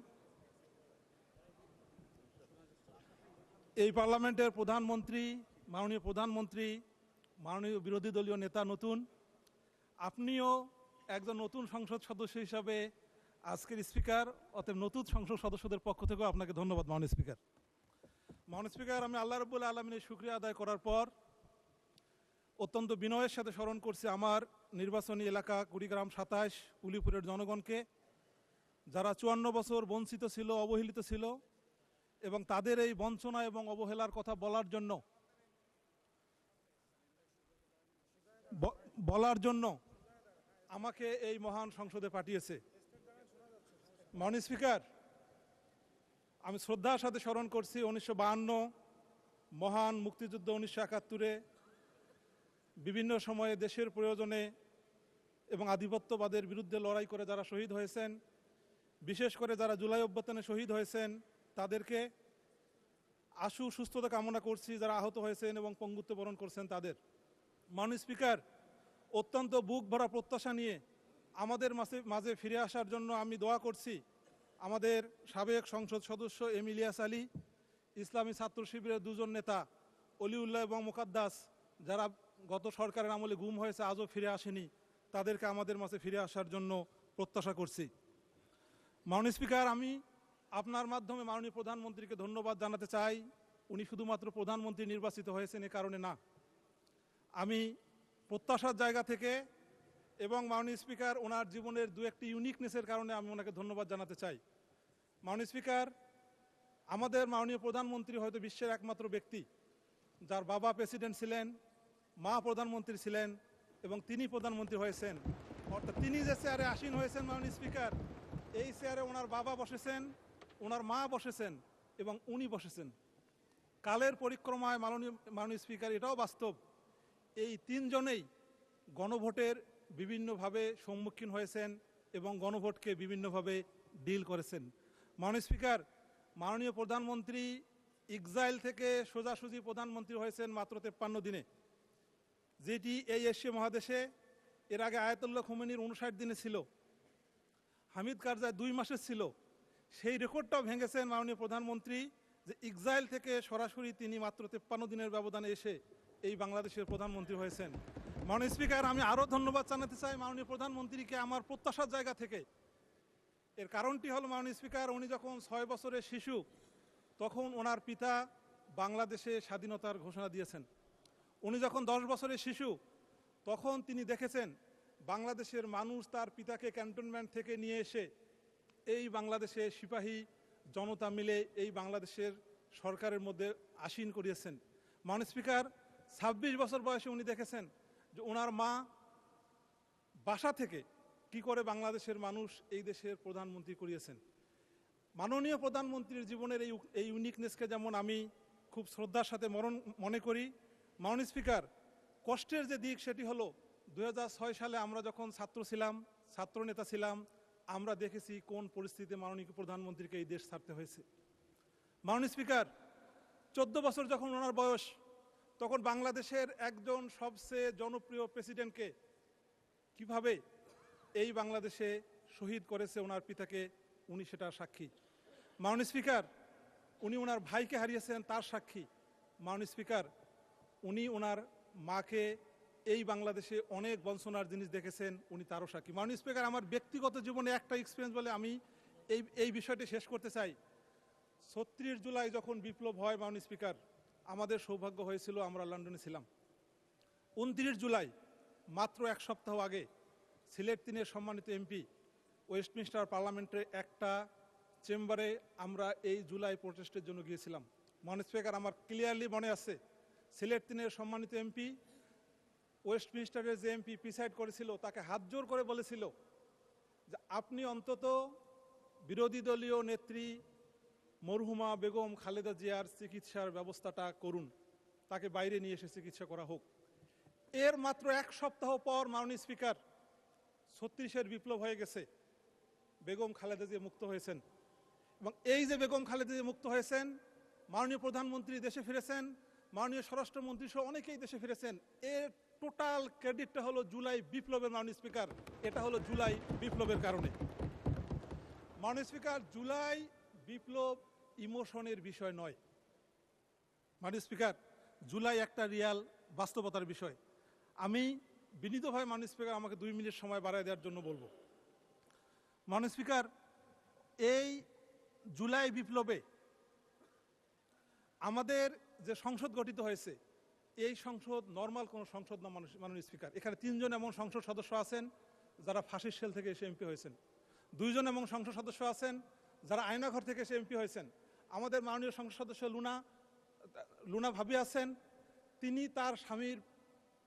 এই পার্লামেন্টের প্রধানমন্ত্রী, মাননীয় বিরোধী দলীয় নেতা নতুন। আপনিও একজন নতুন সংসদ সদস্য হিসাবে আজকের স্পিকার, অতএব নতুন সংসদ সদস্যদের পক্ষ থেকেও আপনাকে ধন্যবাদ মাননীয় স্পিকার। মাননীয় স্পিকার, আমি আল্লাহ রাব্বুল আলামিনের শুকরিয়া আদায় করার পর অত্যন্ত বিনয়ের সাথে স্মরণ করছি আমার নির্বাচনী এলাকা কুড়িগ্রাম 27 উলিপুরের জনগণকে, যারা 54 বছর বঞ্চিত ছিল, অবহেলিত ছিল, এবং তাদের এই বঞ্চনা এবং অবহেলার কথা বলার জন্য আমাকে এই মহান সংসদে পাঠিয়েছে। মাননীয় স্পিকার, আমি শ্রদ্ধার সাথে স্মরণ করছি 1952 মহান মুক্তিযুদ্ধ, 1971-এ বিভিন্ন সময়ে দেশের প্রয়োজনে এবং আধিপত্যবাদের বিরুদ্ধে লড়াই করে যারা শহীদ হয়েছেন, বিশেষ করে যারা জুলাই অভ্যুত্থানে শহীদ হয়েছেন তাদেরকে আশু সুস্থতা কামনা করছি, যারা আহত হয়েছেন এবং পঙ্গুত্ব বরণ করছেন তাদের। মাননীয় স্পিকার, অত্যন্ত বুক ভরা প্রত্যাশা নিয়ে আমাদের মাঝে ফিরে আসার জন্য আমি দোয়া করছি আমাদের সাবেক সংসদ সদস্য ইলিয়াস আলী, ইসলামী ছাত্র শিবিরের 2 জন নেতা অলিউল্লাহ এবং মুকাদ্দাস, যারা গত সরকারের আমলে গুম হয়েছে, আজও ফিরে আসেনি, তাদেরকে আমাদের মাঝে ফিরে আসার জন্য প্রত্যাশা করছি। মাননীয় স্পিকার, আমি আপনার মাধ্যমে মাননীয় প্রধানমন্ত্রীকে ধন্যবাদ জানাতে চাই। উনি শুধুমাত্র প্রধানমন্ত্রী নির্বাচিত হয়েছেন এ কারণে না, আমি প্রত্যাশার জায়গা থেকে এবং মাননীয় স্পিকার ওনার জীবনের 2-1টি ইউনিকনেসের কারণে আমি ওনাকে ধন্যবাদ জানাতে চাই। মাননীয় স্পিকার, আমাদের মাননীয় প্রধানমন্ত্রী হয়তো বিশ্বের একমাত্র ব্যক্তি যার বাবা প্রেসিডেন্ট ছিলেন, মা প্রধানমন্ত্রী ছিলেন এবং তিনি প্রধানমন্ত্রী হয়েছেন। অর্থাৎ তিনি যে চেয়ারে আসীন হয়েছেন মাননীয় স্পিকার, এই চেয়ারে ওনার বাবা বসেছেন, ওনার মা বসেছেন এবং উনি বসেছেন। কালের পরিক্রমায় মাননীয় স্পিকার, এটাও বাস্তব, এই 3 জনেই গণভোটের বিভিন্নভাবে সম্মুখীন হয়েছেন এবং গণভোটকে বিভিন্নভাবে ডিল করেছেন। মাননীয় স্পিকার, মাননীয় প্রধানমন্ত্রী এক্সাইল থেকে সোজাসুজি প্রধানমন্ত্রী হয়েছেন মাত্র 53 দিনে, যেটি এই এশিয়া মহাদেশে এর আগে আয়াতুল্লাহ খোমেনির 59 দিনে ছিল, হামিদ কারজাই 2 মাসে ছিল, সেই রেকর্ডটাও ভেঙেছেন মাননীয় প্রধানমন্ত্রী, যে এক্সাইল থেকে সরাসরি তিনি মাত্র 53 দিনের ব্যবধানে এসে এই বাংলাদেশের প্রধানমন্ত্রী হয়েছেন। মাননীয় স্পিকার, আমি আরও ধন্যবাদ জানাতে চাই মাননীয় প্রধানমন্ত্রীকে আমার প্রত্যাশার জায়গা থেকে। এর কারণটি হলো মাননীয় স্পিকার, উনি যখন 6 বছরের শিশু তখন ওনার পিতা বাংলাদেশে স্বাধীনতার ঘোষণা দিয়েছেন। উনি যখন 10 বছরের শিশু তখন তিনি দেখেছেন বাংলাদেশের মানুষ তার পিতাকে ক্যান্টনমেন্ট থেকে নিয়ে এসে এই বাংলাদেশে সিপাহী জনতা মিলে এই বাংলাদেশের সরকারের মধ্যে আসীন করিয়েছেন। মাননীয় স্পিকার, 26 বছর বয়সে উনি দেখেছেন যে ওনার মা বাসা থেকে কি করে বাংলাদেশের মানুষ এই দেশের প্রধানমন্ত্রী করিয়েছেন। মাননীয় প্রধানমন্ত্রীর জীবনের এই ইউনিকনেসকে যেমন আমি খুব শ্রদ্ধার সাথে মনে করি। মাননীয় স্পিকার, কষ্টের যে দিক সেটি হলো 2006 সালে আমরা যখন ছাত্র ছিলাম, ছাত্র নেতা ছিলাম, আমরা দেখেছি কোন পরিস্থিতিতে মাননীয় প্রধানমন্ত্রীকে এই দেশ ছাড়তে হয়েছে। মাননীয় স্পিকার, 14 বছর যখন ওনার বয়স তখন বাংলাদেশের একজন সবচেয়ে জনপ্রিয় প্রেসিডেন্টকে কিভাবে এই বাংলাদেশে শহীদ করেছে ওনার পিতাকে, উনি সেটার সাক্ষী। মাননীয় স্পিকার, উনি ওনার ভাইকে হারিয়েছেন, তার সাক্ষী। মাননীয় স্পিকার, উনি ওনার মাকে এই বাংলাদেশে অনেক বঞ্চনার জিনিস দেখেছেন, উনি তারও সাক্ষী। মাননীয় স্পিকার, আমার ব্যক্তিগত জীবনে একটা এক্সপিরিয়েন্স বলে আমি এই বিষয়টি শেষ করতে চাই। 36 জুলাই যখন বিপ্লব হয় মাননীয় স্পিকার, আমাদের সৌভাগ্য হয়েছিল আমরা লন্ডনে ছিলাম। 29 জুলাই মাত্র 1 সপ্তাহ আগে সিলেট 3-এর সম্মানিত এমপি ওয়েস্টমিনস্টার পার্লামেন্টে একটা চেম্বারে আমরা এই জুলাই প্রোটেস্টের জন্য গিয়েছিলাম। মাননীয় স্পিকার, আমার ক্লিয়ারলি মনে আছে সিলেট 3-এর সম্মানিত এমপি ওয়েস্টমিনস্টারের যে এমপি প্রিসাইড করেছিল তাকে হাত জোর করে বলেছিল যে আপনি অন্তত বিরোধী দলীয় নেত্রী মরহুমা বেগম খালেদা জিয়ার চিকিৎসার ব্যবস্থাটা করুন, তাকে বাইরে নিয়ে এসে চিকিৎসা করা হোক। এর মাত্র 1 সপ্তাহ পর মাননীয় স্পিকার 36-এর বিপ্লব হয়ে গেছে, বেগম খালেদা জিয়া মুক্ত হয়েছেন। এবং এই যে বেগম খালেদা জিয়া মুক্ত হয়েছেন, মাননীয় প্রধানমন্ত্রী দেশে ফিরেছেন, মাননীয় স্বরাষ্ট্রমন্ত্রী সহ অনেকেই দেশে ফিরেছেন। এর টোটাল ক্রেডিটটা হলো জুলাই বিপ্লবের। মাননীয় স্পিকার, এটা হলো জুলাই বিপ্লবের কারণে। মাননীয় স্পিকার, জুলাই বিপ্লব ইমোশনের বিষয় নয়। মাননীয় স্পিকার, জুলাই একটা রিয়াল বাস্তবতার বিষয়। আমি বিনীতভাবে মাননীয় স্পিকার আমাকে 2 মিনিট সময় বাড়ায় দেওয়ার জন্য বলবো। মাননীয় স্পিকার, এই জুলাই বিপ্লবে আমাদের যে সংসদ গঠিত হয়েছে, এই সংসদ নর্মাল কোনো সংসদ না মাননীয় স্পিকার। এখানে 3 জন এমন সংসদ সদস্য আছেন যারা ফাঁসির সেল থেকে এসে এমপি হয়েছেন, 2 জন এমন সংসদ সদস্য আছেন যারা আয়নাঘর থেকে এসে এমপি হয়েছেন। আমাদের মাননীয় সংসদ সদস্য লুনা ভাবি আছেন, তিনি তার স্বামীর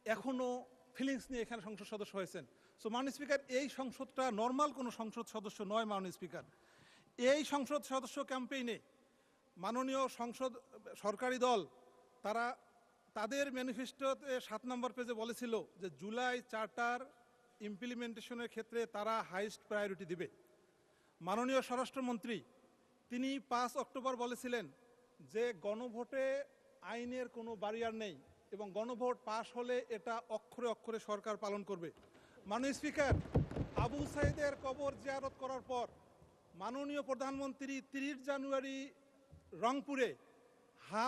এখনো ফিলিংস নিয়ে এখানে সংসদ সদস্য হয়েছেন। সো মাননীয় স্পিকার, এই সংসদটা নর্মাল কোনো সংসদ সদস্য নয়। মাননীয় স্পিকার, এই সংসদ সদস্য ক্যাম্পেইনে মাননীয় সংসদ সরকারি দল তারা তাদের ম্যানিফেস্টোতে 7 নম্বর পেজে বলেছিল যে জুলাই চার্টার ইমপ্লিমেন্টেশনের ক্ষেত্রে তারা হাইয়েস্ট প্রায়োরিটি দিবে। মাননীয় স্বরাষ্ট্রমন্ত্রী তিনি 5 অক্টোবর বলেছিলেন যে গণভোটে আইনের কোনো ব্যারিয়ার নেই এবং গণভোট পাশ হলে এটা অক্ষরে অক্ষরে সরকার পালন করবে। মাননীয় স্পিকার, আবু সাইদের কবর জিয়ারত করার পর মাননীয় প্রধানমন্ত্রী 30 জানুয়ারি রংপুরে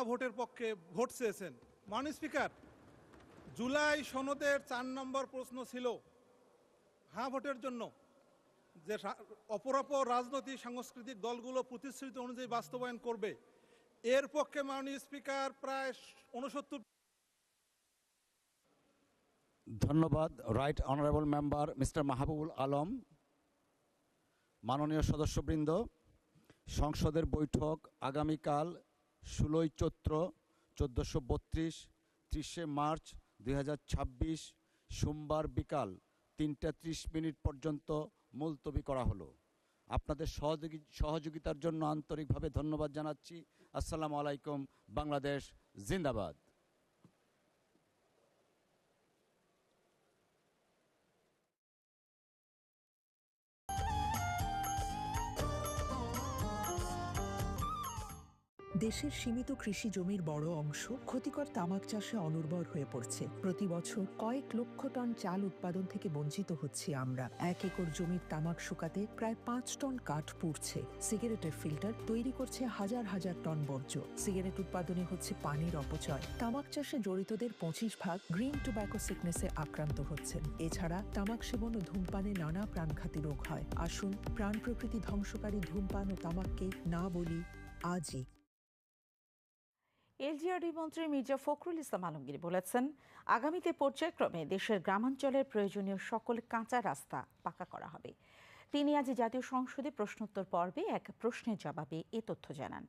ভোটের পক্ষে ভোট চেয়েছেন। মাননীয় স্পিকার, জুলাই সনদের 4 নম্বর প্রশ্ন ছিল ভোটের জন্য যে অপরাপর রাজনৈতিক সাংস্কৃতিক দলগুলো প্রতিশ্রুতি অনুযায়ী বাস্তবায়ন করবে। এর পক্ষে মাননীয় স্পিকার প্রায় 69। ধন্যবাদ। Right honourable member mister Mahbubul Alam. মাননীয় সদস্যবৃন্দ, সংসদের বৈঠক আগামীকাল 16 চৈত্র 1432 30 মার্চ 2026 সোমবার বিকাল 3:30 পর্যন্ত মুলতবি করা হলো। আপনাদের সহযোগিতার জন্য আন্তরিকভাবে ধন্যবাদ জানাচ্ছি। আসসালামু আলাইকুম। বাংলাদেশ জিন্দাবাদ। দেশের সীমিত কৃষি জমির বড় অংশ ক্ষতিকর তামাক চাষে অনুর্বর হয়ে পড়ছে। প্রতি বছর কয়েক লক্ষ টন চাল উৎপাদন থেকে বঞ্চিত হচ্ছি আমরা। 1 একর জমির তামাক শুকাতে প্রায় 5 টন কাঠ পুড়ছে। সিগারেটের ফিল্টার তৈরি করছে হাজার হাজার টন বর্জ্য। সিগারেট উৎপাদনে হচ্ছে পানির অপচয়। তামাক চাষে জড়িতদের 25% গ্রিন টোব্যাকো সিকনেসে আক্রান্ত হচ্ছেন। এছাড়া তামাক সেবন ও ধূমপানে নানা প্রাণঘাতী রোগ হয়। আসুন প্রাণ প্রকৃতি ধ্বংসকারী ধূমপান ও তামাককে না বলি আজই। এলজিআরডি মন্ত্রী মির্জা ফখরুল ইসলাম আলমগীর বলেছেন, আগামীতে পর্যায়ক্রমে দেশের গ্রামাঞ্চলের প্রয়োজনীয় সকল কাঁচা রাস্তা পাকা করা হবে। তিনি আজ জাতীয় সংসদে প্রশ্নোত্তর পর্বে এক প্রশ্নের জবাবে এ তথ্য জানান।